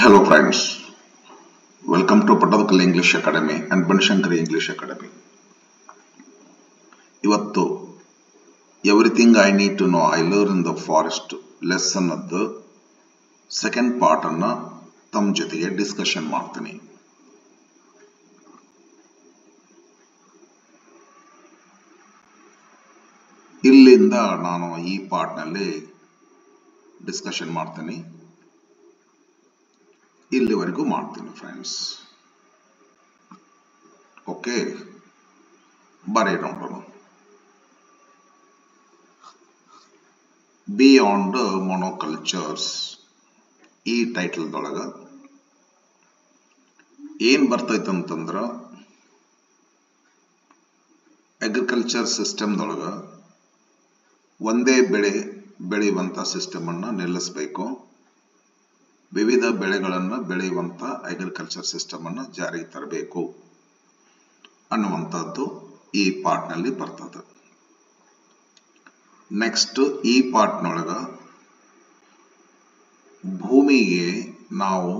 Hello friends, welcome to Patadakal English Academy and Banashankari English Academy. ಇವತ್ತು Everything I Need to Know I Learned in the Forest lesson ಅದ್ದು second part ಅನ್ನ ತಮ್ಮ ಜೊತೆಗೆ discussion ಮಾಡ್ತೀನಿ. ಇಲ್ಲಿಂದ ನಾನು ಈ ಪಾರ್ಟ್ ನಲ್ಲಿ ಡಿಸ್ಕಷನ್ ಮಾಡ್ತೀನಿ. ಇಲ್ಲಿವರೆಗೂ ಮಾಡ್ತೀನಿ ಫ್ರೆಂಡ್ಸ್. ಓಕೆ, ಬರೀ ನೋಡೋಣ. ಬಿಯಾಂಡ್ ಮೊನೋಕಲ್ಚರ್ಸ್ ಈ ಟೈಟಲ್ ದೊಳಗ ಏನ್ ಬರ್ತೈತಂತಂದ್ರ ಅಗ್ರಿಕಲ್ಚರ್ ಸಿಸ್ಟಮ್ ದೊಳಗ ಒಂದೇ ಬೆಳೆ ಬೆಳೆಯುವಂತ ಸಿಸ್ಟಮ್ ಅನ್ನ ನಿಲ್ಲಿಸಬೇಕು, ವಿವಿಧ ಬೆಳೆಗಳನ್ನು ಬೆಳೆಯುವಂತ ಅಗ್ರಿಕಲ್ಚರ್ ಸಿಸ್ಟಮ್ ಅನ್ನು ಜಾರಿಗೆ ತರಬೇಕು ಅನ್ನುವಂಥದ್ದು ಈ ಪಾರ್ಟ್ ನಲ್ಲಿ ಬರ್ತದೆ. ನೆಕ್ಸ್ಟ್ ಈ ಪಾರ್ಟ್ ನೊಳಗ ಭೂಮಿಗೆ ನಾವು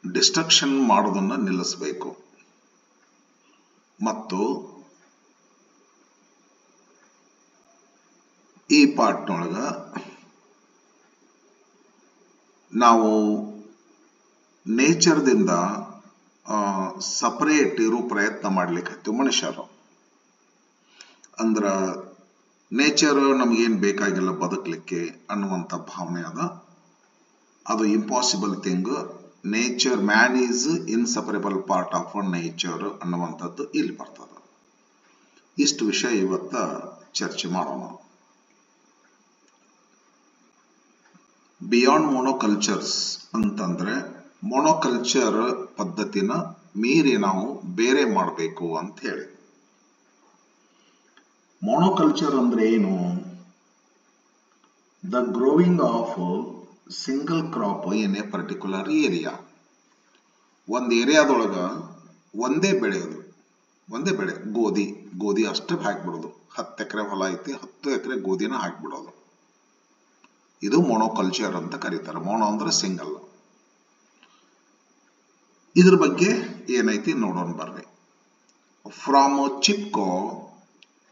ಡಿಸ್ಟ್ರಕ್ಷನ್ ಮಾಡೋದನ್ನ ನಿಲ್ಲಿಸಬೇಕು ಮತ್ತು ಈ ಪಾರ್ಟ್ ನೊಳಗ ನಾವು ನೇಚರ್ದಿಂದ ಸಪರೇಟ್ ಇರೋ ಪ್ರಯತ್ನ ಮಾಡ್ಲಿಕ್ಕೆ ಮನುಷ್ಯರು. ಅಂದ್ರ ನೇಚರ್ ನಮಗೇನ್ ಬೇಕಾಗಿಲ್ಲ ಬದುಕಲಿಕ್ಕೆ ಅನ್ನುವಂಥ ಭಾವನೆ ಅದ. ಅದು impossible thing. Nature, man is inseparable part of nature ಅನ್ನುವಂಥದ್ದು ಇಲ್ಲಿ ಬರ್ತದ. ಇಷ್ಟು ವಿಷಯ ಇವತ್ತ ಚರ್ಚೆ ಮಾಡೋಣ. ಬಿಯಾಂಡ್ ಮೊನೋಕಲ್ಚರ್ಸ್ ಅಂತಂದ್ರೆ ಮೊನೋಕಲ್ಚರ್ ಪದ್ಧತಿನ ಮೀರಿ ನಾವು ಬೇರೆ ಮಾಡಬೇಕು ಅಂತ ಹೇಳಿ. ಮೊನೋಕಲ್ಚರ್ ಅಂದ್ರೆ ಏನು? The growing of single crop in a particular area. ಒಂದು ಏರಿಯಾದೊಳಗ ಒಂದೇ ಬೆಳೆಯೋದು, ಒಂದೇ ಬೆಳೆ, ಗೋಧಿ ಅಷ್ಟೇ ಹಾಕ್ಬಿಡೋದು. 10 ಎಕರೆ ಹೊಲ ಐತಿ, 10 ಎಕರೆ ಗೋಧಿನ ಹಾಕ್ಬಿಡೋದು. ಇದು ಮೊನೋಕಲ್ಚರ್ ಅಂತ ಕರೀತಾರೆ. ಮೊನೋ ಅಂದ್ರೆ ಸಿಂಗಲ್. ಇದ್ರ ಬಗ್ಗೆ ಏನೈತಿ ನೋಡೋಣ ಬರ್ರಿ. From Chipko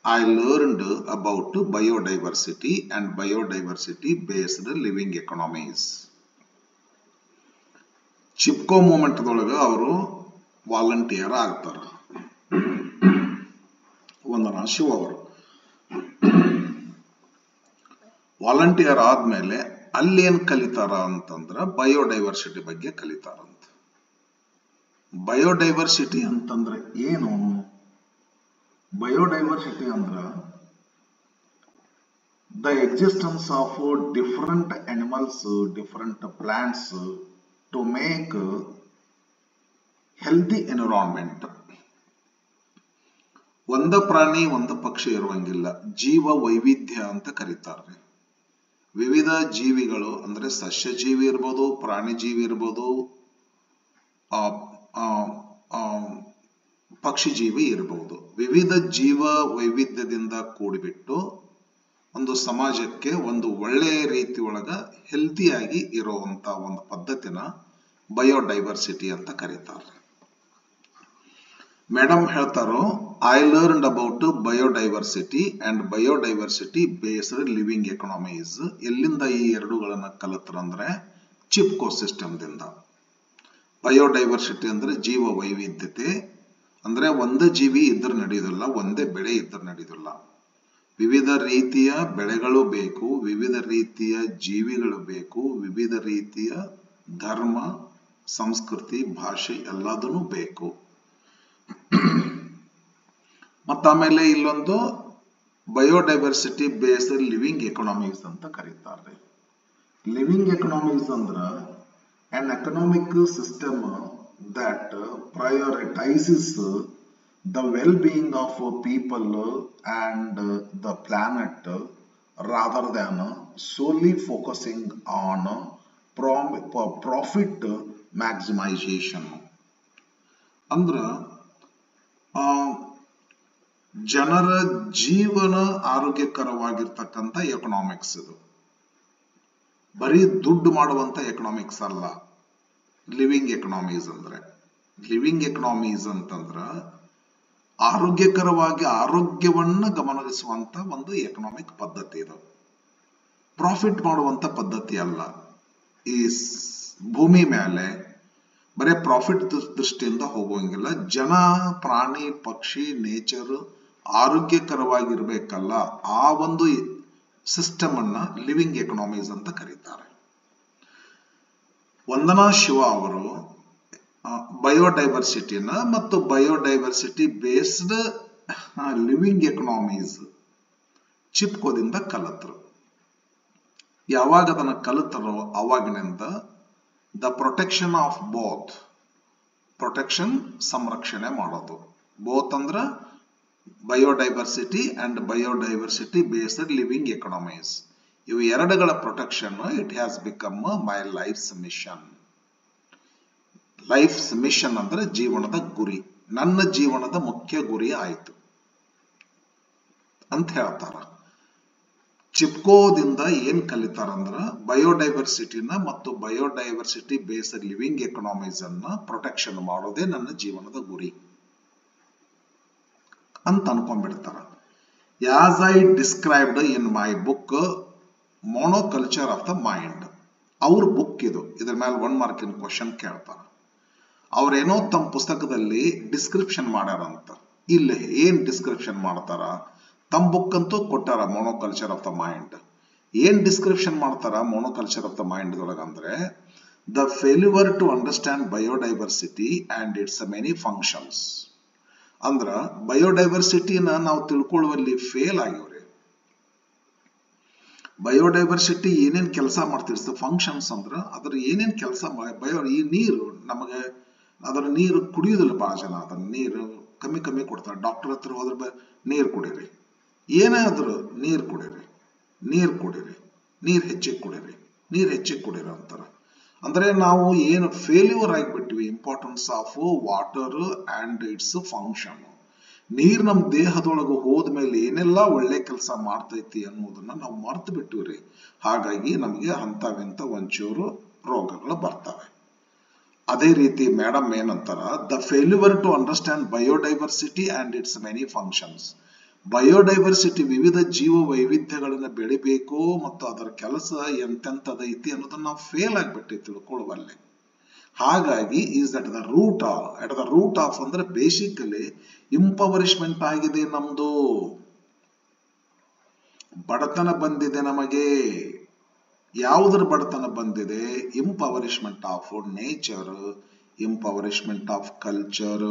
I learned about biodiversity and biodiversity based living economies. Chipko movement ದೊಳಗ ಅವರು ವಾಲಂಟಿಯರ್ ಆಗ್ತಾರ. ವಂದನಾ ಶಿವ ಅವರು ವಾಲಂಟಿಯರ್ ಆದ್ಮೇಲೆ ಅಲ್ಲೇನ್ ಕಲಿತಾರ ಅಂತಂದ್ರ ಬಯೋಡೈವರ್ಸಿಟಿ ಬಗ್ಗೆ ಕಲಿತಾರಂತ. ಬಯೋಡೈವರ್ಸಿಟಿ ಅಂತಂದ್ರೆ ಏನು? ಬಯೋಡೈವರ್ಸಿಟಿ ಅಂದ್ರ the existence of different animals, different plants to make healthy environment. ಒಂದ ಪ್ರಾಣಿ ಒಂದ ಪಕ್ಷಿ ಇರುವಂಗಿಲ್ಲ, ಜೀವ ವೈವಿಧ್ಯ ಅಂತ ಕರೀತಾರೆ. ವಿವಿಧ ಜೀವಿಗಳು ಅಂದ್ರೆ ಸಸ್ಯ ಜೀವಿ ಇರ್ಬೋದು, ಪ್ರಾಣಿ ಜೀವಿ ಇರ್ಬೋದು, ಪಕ್ಷಿ ಜೀವಿ ಇರಬಹುದು. ವಿವಿಧ ಜೀವ ವೈವಿಧ್ಯದಿಂದ ಕೂಡಿಬಿಟ್ಟು ಒಂದು ಸಮಾಜಕ್ಕೆ ಒಂದು ಒಳ್ಳೆಯ ರೀತಿ ಒಳಗ ಹೆಲ್ತಿಯಾಗಿ ಇರುವಂತ ಒಂದು ಪದ್ಧತಿನ ಬಯೋಡೈವರ್ಸಿಟಿ ಅಂತ ಕರೀತಾರೆ. ಮೇಡಮ್ ಹೇಳ್ತಾರೋ, I learned about biodiversity and biodiversity based living economies. ಎಲ್ಲಿಂದ ಈ ಎರಡುಗಳನ್ನ ಕಲಿತ್ರಂದ್ರೆ ಚಿಪ್ಕೋ ಸಿಸ್ಟಮ್ದಿಂದ. ಬಯೋಡೈವರ್ಸಿಟಿ ಅಂದ್ರೆ ಜೀವ ವೈವಿಧ್ಯತೆ, ಅಂದ್ರೆ ಒಂದೇ ಜೀವಿ ಇದ್ರೆ ನಡೆಯೋದಿಲ್ಲ, ಒಂದೇ ಬೆಳೆ ಇದ್ರೆ ನಡೆಯೋದಿಲ್ಲ. ವಿವಿಧ ರೀತಿಯ ಬೆಳೆಗಳು ಬೇಕು, ವಿವಿಧ ರೀತಿಯ ಜೀವಿಗಳು ಬೇಕು, ವಿವಿಧ ರೀತಿಯ ಧರ್ಮ, ಸಂಸ್ಕೃತಿ, ಭಾಷೆ ಎಲ್ಲದನ್ನು ಬೇಕು. ಮತ್ತಾಮೇಲೆ ಇಲ್ಲೊಂದು ಬಯೋಡೈವರ್ಸಿಟಿ ಬೇಸ್ಡ್ ಲಿವಿಂಗ್ ಎಕಾನಮೀಸ್ ಅಂತ ಕರೀತಾರೆ. ಲಿವಿಂಗ್ ಎಕಾನಮೀಸ್ ಅಂದ್ರ an economic system that prioritizes the well-being of people and the planet rather than solely focusing on profit maximization. ಅಂದ್ರ ಜನರ ಜೀವನ ಆರೋಗ್ಯಕರವಾಗಿರ್ತಕ್ಕಂಥ ಎಕನಾಮಿಕ್ಸ್ ಇದು. ಬರೀ ದುಡ್ಡು ಮಾಡುವಂತ ಎಕನಾಮಿಕ್ಸ್ ಅಲ್ಲ ಲಿವಿಂಗ್ ಎಕನಾಮೀಸ್ ಅಂದ್ರೆ. ಲಿವಿಂಗ್ ಎಕನಾಮೀಸ್ ಅಂತಂದ್ರ ಆರೋಗ್ಯಕರವಾಗಿ ಆರೋಗ್ಯವನ್ನ ಗಮನಿಸುವಂತ ಒಂದು ಎಕನಾಮಿಕ್ ಪದ್ಧತಿ ಇದು. ಪ್ರಾಫಿಟ್ ಮಾಡುವಂತ ಪದ್ಧತಿ ಅಲ್ಲ. ಈ ಭೂಮಿ ಮೇಲೆ ಬರೇ ಪ್ರಾಫಿಟ್ ದೃಷ್ಟಿಯಿಂದ ಹೋಗುವಂಗಿಲ್ಲ. ಜನ, ಪ್ರಾಣಿ, ಪಕ್ಷಿ, ನೇಚರ್ ಆರೋಗ್ಯಕರವಾಗಿರ್ಬೇಕಲ್ಲ, ಆ ಒಂದು ಸಿಸ್ಟಮ್ ಅನ್ನ ಲಿವಿಂಗ್ ಎಕನಾಮೀಸ್ ಅಂತ ಕರೀತಾರೆ. ವಂದನಾ ಶಿವ ಅವರು ಬಯೋಡೈವರ್ಸಿಟಿನ ಮತ್ತು ಬಯೋಡೈವರ್ಸಿಟಿ ಬೇಸ್ಡ್ ಲಿವಿಂಗ್ ಎಕನಾಮೀಸ್ ಚಿಪ್ಕೋದಿಂದ ಕಲಿತರು. ಯಾವಾಗ ಅದನ್ನ ಕಲಿತರೋ ಅವಾಗಿನಿಂದ the protection of both, protection ಸಂರಕ್ಷಣೆ ಮಾಡೋದು, ಬೋತ್ ಅಂದ್ರ biodiversity and biodiversity based living economies, ಇವು ಎರಡುಗಳ protection it has become my life's mission. Life's mission ಅಂದ್ರೆ ಜೀವನದ ಗುರಿ, ನನ್ನ ಜೀವನದ ಮುಖ್ಯ ಗುರಿ ಆಯ್ತು ಅಂತ ಹೇಳ್ತಾರ. ಚಿಪ್ಕೋದಿಂದ ಏನ್ ಕಲಿತಾರಂದ್ರ ಬಯೋಡೈವರ್ಸಿಟಿನ ಮತ್ತು ಬಯೋಡೈವರ್ಸಿಟಿ ಬೇಸ್ಡ್ ಲಿವಿಂಗ್ ಎಕನಾಮೀಸ್ ಅನ್ನ ಪ್ರೊಟೆಕ್ಷನ್ ಮಾಡೋದೇ ನನ್ನ ಜೀವನದ ಗುರಿ ಅಂತ ಅನ್ಕೊಂಡ್ಬಿಡ್ತಾರ. As I described in my book monoculture of the mind, ಅವ್ರ ಬುಕ್ ಇದು. ಇದ್ರ ಮೇಲೆ 1 ಮಾರ್ಕಿನ ಕ್ವಶನ್ ಕೇಳ್ತಾರ. ಅವ್ರೇನೋ ತಮ್ಮ ಪುಸ್ತಕದಲ್ಲಿ ಡಿಸ್ಕ್ರಿಪ್ಷನ್ ಮಾಡ್ಯಾರಂತ. ಇಲ್ಲಿ ಏನ್ ಡಿಸ್ಕ್ರಿಪ್ಷನ್ ಮಾಡ್ತಾರ? ತಮ್ಮ ಬುಕ್ ಅಂತೂ ಕೊಟ್ಟಾರ ಮೋನೋಕಲ್ಚರ್ ಆಫ್ ದ ಮೈಂಡ್. ಏನ್ ಡಿಸ್ಕ್ರಿಪ್ಷನ್ ಮಾಡ್ತಾರ ಮೋನೋಕಲ್ಚರ್ ಆಫ್ ದ ಮೈಂಡ್ ಒಳಗಂದ್ರೆ the failure to understand biodiversity and its many functions. ಅಂದ್ರ ಬಯೋಡೈವರ್ಸಿಟಿನ ನಾವು ತಿಳ್ಕೊಳ್ಳುವಲ್ಲಿ ಫೇಲ್ ಆಗಿವ್ರಿ. ಬಯೋಡೈವರ್ಸಿಟಿ ಏನೇನ್ ಕೆಲಸ ಮಾಡ್ತಿರ್ತ ಫಂಕ್ಷನ್ಸ್ ಅಂದ್ರ ಅದ್ರ ಏನೇನ್ ಕೆಲಸ ಈ ನೀರು ನಮಗೆ ಅದರ ನೀರು ಕುಡಿಯುವುದಿಲ್ಲ. ಬಹಳ ಜನ ಅದನ್ನ ನೀರು ಕಮ್ಮಿ ಕೊಡ್ತಾರೆ. ಡಾಕ್ಟರ್ ಹತ್ರ ಹೋದ್ರೆ ನೀರು ಕುಡೀರಿ, ಏನಾದ್ರು ನೀರು ಕುಡೀರಿ, ನೀರ್ ಹೆಚ್ಚಿಗೆ ಕುಡೀರಿ ಅಂತಾರ. ಅಂದ್ರೆ ನಾವು ಏನು ಫೇಲ್ಯೂರ್ ಆಗಿಬಿಟ್ವಿ importance of water and its function. ನೀರ್ ನಮ್ ದೇಹದೊಳಗೆ ಹೋದ್ಮೇಲೆ ಏನೆಲ್ಲ ಒಳ್ಳೆ ಕೆಲಸ ಮಾಡ್ತೈತಿ ಅನ್ನೋದನ್ನ ನಾವು ಮರ್ತು ಬಿಟ್ಟಿವ್ರಿ. ಹಾಗಾಗಿ ನಮಗೆ ಅಂತವಿಂತ ಒಂಚೂರು ರೋಗಗಳು ಬರ್ತವೆ. ಅದೇ ರೀತಿ ಮೇಡಮ್ ಏನಂತಾರ, the failure to understand biodiversity and its many functions. Biodiversity ವಿವಿಧ ಜೀವ ವೈವಿಧ್ಯಗಳನ್ನ ಬೆಳಿಬೇಕು ಮತ್ತು ಅದರ ಕೆಲಸ ಎಂತೆಂತದೈತಿ ಅನ್ನೋದನ್ನ ನಾವು ಫೇಲ್ ಆಗಿಬಿಟ್ಟು ತಿಳ್ಕೊಳ್ಳುವಲ್ಲಿ. ಹಾಗಾಗಿ is at the root of ಅಂದ್ರೆ ಬೇಸಿಕಲಿ ಇಂಪವರಿಶ್ಮೆಂಟ್ ಆಗಿದೆ ನಮ್ದು. ಬಡತನ ಬಂದಿದೆ ನಮಗೆ. ಯಾವುದ್ರ ಬಡತನ ಬಂದಿದೆ? Impoverishment of nature, impoverishment of culture.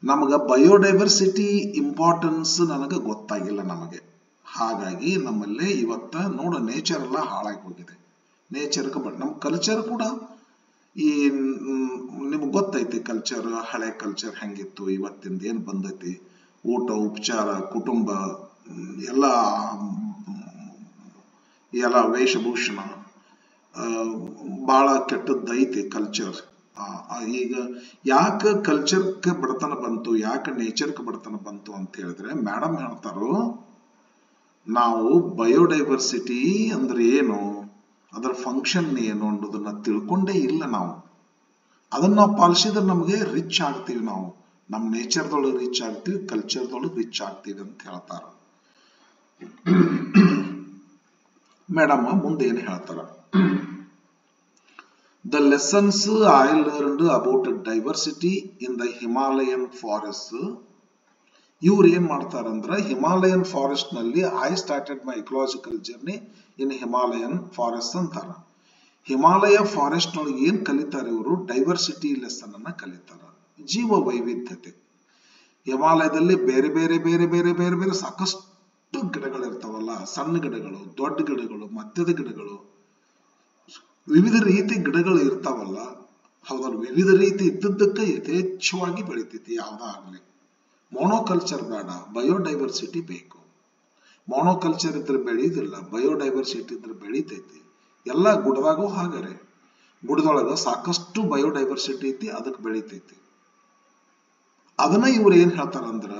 ನಮಗ ಬಯೋಡೈವರ್ಸಿಟಿ ಇಂಪಾರ್ಟೆನ್ಸ್ ನನಗೆ ಗೊತ್ತಾಗಿಲ್ಲ ನಮಗೆ. ಹಾಗಾಗಿ ನಮ್ಮಲ್ಲಿ ಇವತ್ತ ನೋಡು ನೇಚರ್ ಎಲ್ಲ ಹಾಳಾಗಿ ಹೋಗಿದೆ. ನೇಚರ್ಗೆ ನಮ್ಮ ಕಲ್ಚರ್ ಕೂಡ ಈ ನಿಮ್ಗೆ ಗೊತ್ತೈತಿ ಕಲ್ಚರ್, ಹಳೆ ಕಲ್ಚರ್ ಹೆಂಗಿತ್ತು, ಇವತ್ತಿಂದ ಏನ್ ಬಂದೈತಿ. ಊಟ, ಉಪಚಾರ, ಕುಟುಂಬ ಎಲ್ಲ ವೇಷಭೂಷಣ ಬಹಳ ಕೆಟ್ಟದ್ದೈತಿ ಕಲ್ಚರ್. ಈಗ ಯಾಕೆ ಕಲ್ಚರ್ಗೆ ಬಡತನ ಬಂತು, ಯಾಕೆ ನೇಚರ್ಗೆ ಬಡತನ ಬಂತು ಅಂತ ಹೇಳಿದ್ರೆ ಮೇಡಮ್ ಹೇಳ್ತಾರೋ, ನಾವು ಬಯೋಡೈವರ್ಸಿಟಿ ಅಂದ್ರೆ ಏನು, ಅದರ ಫಂಕ್ಷನ್ ಏನು ಅನ್ನೋದನ್ನ ತಿಳ್ಕೊಂಡೇ ಇಲ್ಲ ನಾವು. ಅದನ್ನ ನಾವು ಪಾಲಿಸಿದ್ರೆ ನಮಗೆ ರಿಚ್ ಆಗ್ತೀವಿ. ನಾವು ನಮ್ಮ ನೇಚರ್ದೊಳಗೆ ರಿಚ್ ಆಗ್ತೀವಿ, ಕಲ್ಚರ್ದೊಳಗೆ ರಿಚ್ ಆಗ್ತೀವಿ ಅಂತ ಹೇಳ್ತಾರ. ಮೇಡಮ್ ಮುಂದೆ ಏನ್ ಹೇಳ್ತಾರ, the lessons I learned about diversity in the Himalayan forest. ಇವ್ರು ಏನ್ ಮಾಡ್ತಾರಂದ್ರ ಹಿಮಾಲಯನ್ ಫಾರೆಸ್ಟ್ ನಲ್ಲಿ I started my ecological journey in Himalayan forest ಅಂತಾರ. ಹಿಮಾಲಯ ಫಾರೆಸ್ಟ್ ನೊಳಗೆ ಏನ್ ಕಲಿತಾರೆ ಇವರು? ಡೈವರ್ಸಿಟಿ ಲೆಸನ್ ಅನ್ನ ಕಲಿತಾರ, ಜೀವ ವೈವಿಧ್ಯತೆ. ಹಿಮಾಲಯದಲ್ಲಿ ಬೇರೆ ಬೇರೆ ಬೇರೆ ಬೇರೆ ಬೇರೆ ಬೇರೆ ಸಾಕಷ್ಟು ಗಿಡಗಳು ಇರ್ತಾವಲ್ಲ, ಸಣ್ಣ ಗಿಡಗಳು, ದೊಡ್ಡ ಗಿಡಗಳು, ಮಧ್ಯದ ಗಿಡಗಳು, ವಿವಿಧ ರೀತಿ ಗಿಡಗಳು ಇರ್ತಾವಲ್ಲ. ಹೌದಲ್ಲ, ವಿವಿಧ ರೀತಿ ಇದ್ದದ್ದಕ್ಕೆ ಯಥೇಚ್ಛವಾಗಿ ಬೆಳಿತೈತಿ ಯಾವ್ದಾಗ್ಲಿ. ಮೋನೋಕಲ್ಚರ್ ಬೇಡ, ಬಯೋಡೈವರ್ಸಿಟಿ ಬೇಕು. ಮೋನೋಕಲ್ಚರ್ ಇದ್ರೆ ಬೆಳೆಯುದಿಲ್ಲ, ಬಯೋಡೈವರ್ಸಿಟಿ ಇದ್ರೆ ಬೆಳಿತೈತಿ. ಎಲ್ಲ ಗುಡದಾಗೂ ಹಾಗರೆ, ಗುಡದೊಳಗ ಸಾಕಷ್ಟು ಬಯೋಡೈವರ್ಸಿಟಿ ಐತಿ, ಅದಕ್ಕೆ ಬೆಳಿತೈತಿ. ಅದನ್ನ ಇವ್ರು ಏನ್ ಹೇಳ್ತಾರಂದ್ರ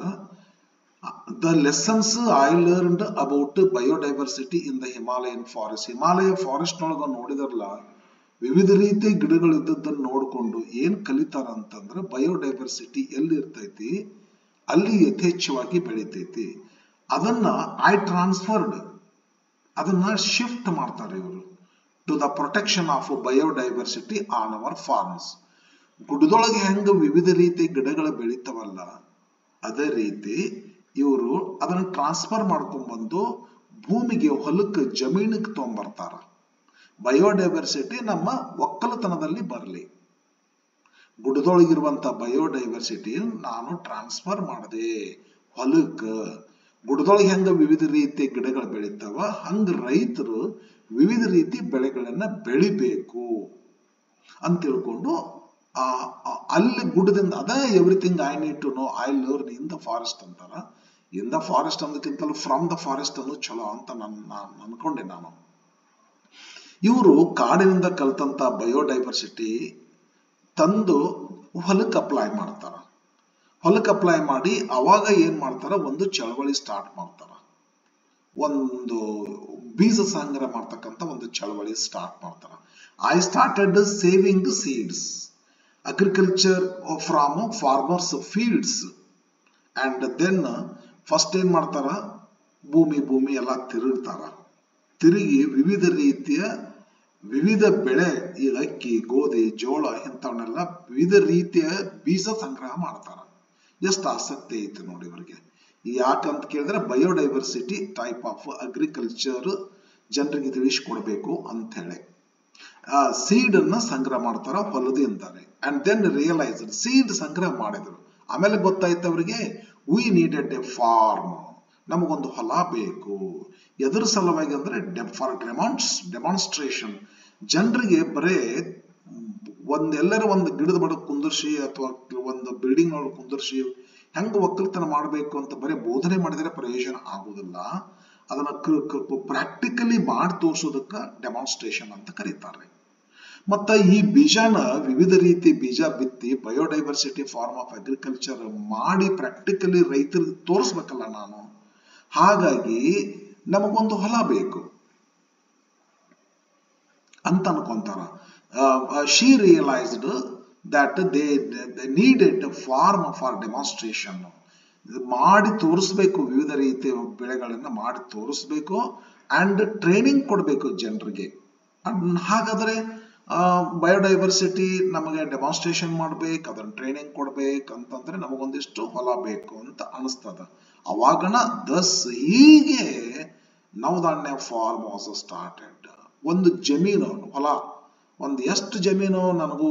The lessons I learned about biodiversity in the Himalayan forest. Himalaya forest ನೊಳಗ ನೋಡಿದ್ರಲ್ಲ ವಿವಿಧ ರೀತಿ ಗಿಡಗಳಿದ್ದದ್ದನ್ನು ನೋಡಿಕೊಂಡು ಏನ್ ಕಲಿತಾರ ಅಂತಂದ್ರೆ ಬಯೋಡೈವರ್ಸಿಟಿ ಎಲ್ಲಿ ಇರ್ತೈತಿ ಅಲ್ಲಿ ಯಥೇಚ್ಛವಾಗಿ ಬೆಳಿತೈತಿ. ಅದನ್ನ ಟ್ರಾನ್ಸ್ಫರ್ಡ್, ಅದನ್ನ ಶಿಫ್ಟ್ ಮಾಡ್ತಾರೆ ಇವರು to the protection of biodiversity on our farms. ಗುಡ್ಡದೊಳಗೆ ಹೆಂಗ ವಿವಿಧ ರೀತಿ ಗಿಡಗಳು ಬೆಳಿತಾವಲ್ಲ ಅದೇ ರೀತಿ ಇವರು ಅದನ್ನ ಟ್ರಾನ್ಸ್ಫರ್ ಮಾಡ್ಕೊಂಡ್ ಬಂದು ಭೂಮಿಗೆ, ಹೊಲಕ್ಕೆ, ಜಮೀನಿಗೆ ತಗೊಂಡ್ಬರ್ತಾರ. ಬಯೋಡೈವರ್ಸಿಟಿ ನಮ್ಮ ಒಕ್ಕಲತನದಲ್ಲಿ ಬರಲಿ. ಗುಡ್ಡದೊಳಗಿರುವಂತ ಬಯೋಡೈವರ್ಸಿಟಿ ನಾನು ಟ್ರಾನ್ಸ್ಫರ್ ಮಾಡಿದೆ ಹೊಲಕ್ಕೆ. ಗುಡ್ಡದೊಳಗೆ ಹೆಂಗ ವಿವಿಧ ರೀತಿ ಗಿಡಗಳು ಬೆಳಿತಾವ ಹಂಗ ರೈತರು ವಿವಿಧ ರೀತಿ ಬೆಳೆಗಳನ್ನ ಬೆಳಿಬೇಕು ಅಂತ ತಿಳ್ಕೊಂಡು ಅಲ್ಲಿ ಗುಡ್ಡದಿಂದ ಅದೇ everything I need to know I learn in the forest ಅಂತಾರ. ಇನ್ ದ ಫಾರೆಸ್ಟ್ ಅನ್ನೋದಕ್ಕಿಂತಲೂ ಫ್ರಮ್ ದ ಫಾರೆಸ್ಟ್ ಅನ್ನೋ ಚಲೋ ಅಂತ ಅನ್ಕೊಂಡೆ ನಾನು. ಇವರು ಕಾಡಿನಿಂದ ಕಲ್ತಂತ ಬಯೋಡೈವರ್ಸಿಟಿ ತಂದು ಹೊಲಕ್ಕೆ ಅಪ್ಲೈ ಮಾಡ್ತಾರ. ಹೊಲಕ್ಕೆ ಅಪ್ಲೈ ಮಾಡಿ ಅವಾಗ ಏನ್ ಮಾಡ್ತಾರ, ಒಂದು ಚಳವಳಿ ಸ್ಟಾರ್ಟ್ ಮಾಡ್ತಾರ. ಒಂದು ಬೀಜ ಸಂಗ್ರಹ ಮಾಡ್ತಕ್ಕಂಥ ಒಂದು ಚಳವಳಿ ಸ್ಟಾರ್ಟ್ ಮಾಡ್ತಾರ. I started saving seeds, agriculture from farmers fields. And then first ಏನ್ ಮಾಡ್ತಾರ, ಭೂಮಿ ಎಲ್ಲ ತಿರುಗ್ತಾರ. ತಿರುಗಿ ವಿವಿಧ ರೀತಿಯ ವಿವಿಧ ಬೆಳೆ, ಈ ಅಕ್ಕಿ, ಗೋಧಿ, ಜೋಳ ಇಂಥವನ್ನೆಲ್ಲ ವಿವಿಧ ರೀತಿಯ ಬೀಜ ಸಂಗ್ರಹ ಮಾಡ್ತಾರ. ಎಷ್ಟು ಆಸಕ್ತಿ ಐತೆ ನೋಡಿ ಇವರಿಗೆ. ಯಾಕಂತ ಕೇಳಿದ್ರೆ ಬಯೋಡೈವರ್ಸಿಟಿ ಟೈಪ್ ಆಫ್ ಅಗ್ರಿಕಲ್ಚರ್ ಜನರಿಗೆ ತಿಳಿಸ್ಕೊಡ್ಬೇಕು ಅಂತ ಹೇಳಿ ಸೀಡ್ ಅನ್ನ ಸಂಗ್ರಹ ಮಾಡ್ತಾರ ಹೊಲದಿಂದಾನೆ. ಅಂಡ್ ದೆನ್ ರಿಯಲೈಸ್ ಸೀಡ್ ಸಂಗ್ರಹ ಮಾಡಿದ್ರು. ಆಮೇಲೆ ಗೊತ್ತಾಯ್ತು ಅವರಿಗೆ, ವಿ ನೀಡೆಡ್ ಎ ಫಾರ್ಮ್, ನಮಗೊಂದು ಹೊಲ ಬೇಕು. ಎದ್ರ ಸಲುವಾಗಿ ಅಂದ್ರೆ ಫಾರ್ ಡೆಮಾನ್ಸ್ಟ್ರೇಷನ್. ಜನರಿಗೆ ಬರೇ ಎಲ್ಲರೂ ಒಂದು ಗಿಡದ ಬಡ ಕುಂದರ್ಸಿ ಅಥವಾ ಒಂದು ಬಿಲ್ಡಿಂಗ್ ಒಳಗೆ ಕುಂದರ್ಸಿ ಹೆಂಗ ಒಕ್ಕಲ್ತನ ಮಾಡಬೇಕು ಅಂತ ಬರೀ ಬೋಧನೆ ಮಾಡಿದ್ರೆ ಪ್ರಯೋಜನ ಆಗುದಿಲ್ಲ. ಅದನ್ನ ಪ್ರಾಕ್ಟಿಕಲಿ ಮಾಡಿ ತೋರ್ಸೋದಕ್ಕ ಡೆಮಾನ್ಸ್ಟ್ರೇಷನ್ ಅಂತ ಕರೀತಾರೆ. ಮತ್ತ ಈ ಬೀಜನ ವಿವಿಧ ರೀತಿ ಬೀಜ ಬಿತ್ತಿ ಬಯೋಡೈವರ್ಸಿಟಿ ಫಾರ್ಮ್ ಆಫ್ ಅಗ್ರಿಕಲ್ಚರ್ ಮಾಡಿ ಪ್ರಾಕ್ಟಿಕಲಿ ರೈತರಿಗೆ ತೋರಿಸ್ಬೇಕಲ್ಲ ನಾನು. ಹಾಗಾಗಿ ನಮಗೊಂದು ಹೊಲ ಬೇಕು ಅಂತ ಅನ್ಕೊಂತಾರ. She realised that they needed farm for demonstration. ಮಾಡಿ ತೋರಿಸ್ಬೇಕು, ವಿವಿಧ ರೀತಿಯ ಬೆಳೆಗಳನ್ನ ಮಾಡಿ ತೋರಿಸ್ಬೇಕು. ಅಂಡ್ ಟ್ರೈನಿಂಗ್ ಕೊಡ್ಬೇಕು ಜನರಿಗೆ. ಹಾಗಾದ್ರೆ ಬಯೋಡೈವರ್ಸಿಟಿ ನಮಗೆ ಡೆಮಾನ್ಸ್ಟ್ರೇಷನ್ ಮಾಡ್ಬೇಕು, ಅದನ್ನ ಟ್ರೈನಿಂಗ್ ಕೊಡ್ಬೇಕು ಅಂತಂದ್ರೆ ನಮಗೊಂದಿಷ್ಟು ಹೊಲ ಬೇಕು ಅಂತ ಅನಿಸ್ತದ. ಅವಾಗನ ಹೀಗೆ ನವಧಾನ್ಯ ಫಾರ್ಮ್ ವಾಸ್ ಸ್ಟಾರ್ಟೆಡ್. ಒಂದು ಜಮೀನು, ಹೊಲ, ಒಂದು ಎಷ್ಟು ಜಮೀನು ನನಗೂ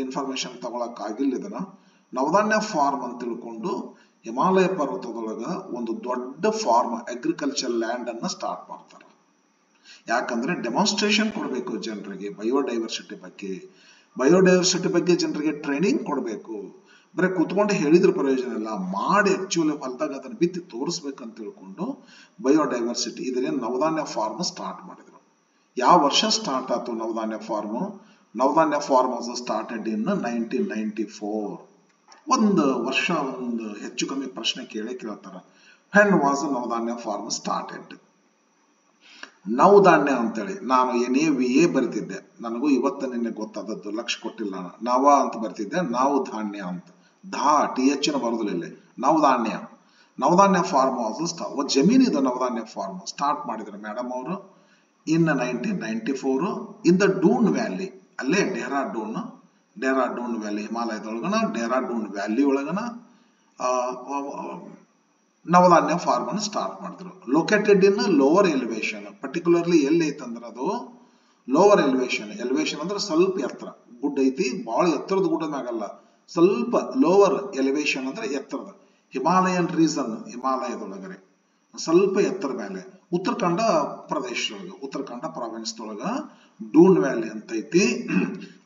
ಇನ್ಫಾರ್ಮೇಶನ್ ತಗೊಳಕ್ ಆಗಿಲ್ಲ. ಇದನ್ನ ನವಧಾನ್ಯ ಫಾರ್ಮ್ ಅಂತ ತಿಳ್ಕೊಂಡು ಹಿಮಾಲಯ ಪರ್ವತದೊಳಗ ಒಂದು ದೊಡ್ಡ ಫಾರ್ಮ್ ಅಗ್ರಿಕಲ್ಚರ್ ಲ್ಯಾಂಡ್ ಅನ್ನ ಸ್ಟಾರ್ಟ್ ಮಾಡ್ತಾರ. ಯಾಕಂದ್ರೆ ಡೆಮಾನ್ಸ್ಟ್ರೇಷನ್ ಕೊಡ್ಬೇಕು ಜನರಿಗೆ ಬಯೋಡೈವರ್ಸಿಟಿ ಬಗ್ಗೆ ಜನರಿಗೆ ಟ್ರೈನಿಂಗ್ ಕೊಡ್ಬೇಕು. ಬರೀ ಕುತ್ಕೊಂಡು ಹೇಳಿದ್ರ ಪ್ರಯೋಜನ ಇಲ್ಲ, ಮಾಡಿ ಆಕ್ಚುಲಿ ಹೊಲದಾಗ ಅದನ್ನ ಬಿತ್ತಿ ತೋರಿಸ್ಬೇಕಂತ ತಿಳ್ಕೊಂಡು ಬಯೋಡೈವರ್ಸಿಟಿ ಇದನ್ನ ನವಧಾನ್ಯ ಫಾರ್ಮ್ ಸ್ಟಾರ್ಟ್ ಮಾಡಿದ್ರು. ಯಾವ ವರ್ಷ ಸ್ಟಾರ್ಟ್ ಆಯ್ತು Navdanya farm? Navdanya farm was started in 1994. ಒಂದು ವರ್ಷ, ಒಂದು ಹೆಚ್ಚು ಕಮ್ಮಿ ಪ್ರಶ್ನೆ ಕೇಳ್ತಾರ. when was Navdanya farm started? Navdanya ಅಂತೇಳಿ ನಾನು NAVA ಬರೆದಿದ್ದೆ. ನನಗೂ ಇವತ್ತ ನಿನ್ನೆ ಗೊತ್ತಾದದ್ದು, ಲಕ್ಷ ಕೊಟ್ಟಿಲ್ಲ. ನವ ಅಂತ ಬರ್ತಿದ್ದೆ, ನಾವು ಧಾನ್ಯ ಅಂತ. TH ಬರೋದಿಲ್ಲ. ನವಧಾನ್ಯ ಫಾರ್ಮ್ ವಾಸ್ ಜಮೀನಿದ ನವಧಾನ್ಯ ಫಾರ್ಮ್ ಸ್ಟಾರ್ಟ್ ಮಾಡಿದ್ರು ಮೇಡಮ್ ಅವರು in 1994 in the Doon valley. ಅಲ್ಲೇ ಡೆಹ್ರಾಡೂನ್ ವ್ಯಾಲಿ, ಹಿಮಾಲಯದೊಳಗನ ಡೆಹ್ರಾಡೂನ್ ವ್ಯಾಲಿ ಒಳಗನ ನವಧಾನ್ಯ ಫಾರ್ಮ್ ಅನ್ನು ಸ್ಟಾರ್ಟ್ ಮಾಡಿದ್ರು. Located in lower elevation. Particularly ಎಲ್ಲಿ ಐತಂದ್ರೆ ಅದು ಲೋವರ್ ಎಲಿವೇಶನ್. ಎಲಿವೇಶನ್ ಅಂದ್ರೆ ಸ್ವಲ್ಪ ಎತ್ತರ. ಗುಡ್ಡ ಐತಿ, ಬಹಳ ಎತ್ತರದ ಗುಡ್ಡ ಆಗಲ್ಲ, ಸ್ವಲ್ಪ ಲೋವರ್ ಎಲಿವೇಶನ್ ಅಂದ್ರೆ ಎತ್ತರದ. ಹಿಮಾಲಯನ್ ರೀಸನ್, ಹಿಮಾಲಯದೊಳಗರೆ ಸ್ವಲ್ಪ ಎತ್ತರ ಮೇಲೆ ಉತ್ತರಾಖಂಡ ಪ್ರದೇಶದೊಳಗ, ಉತ್ತರಾಖಂಡ ಪ್ರಾವಿನ್ಸ್ ದೊಳಗ ಡೂನ್ ವ್ಯಾಲಿ ಅಂತ ಐತಿ.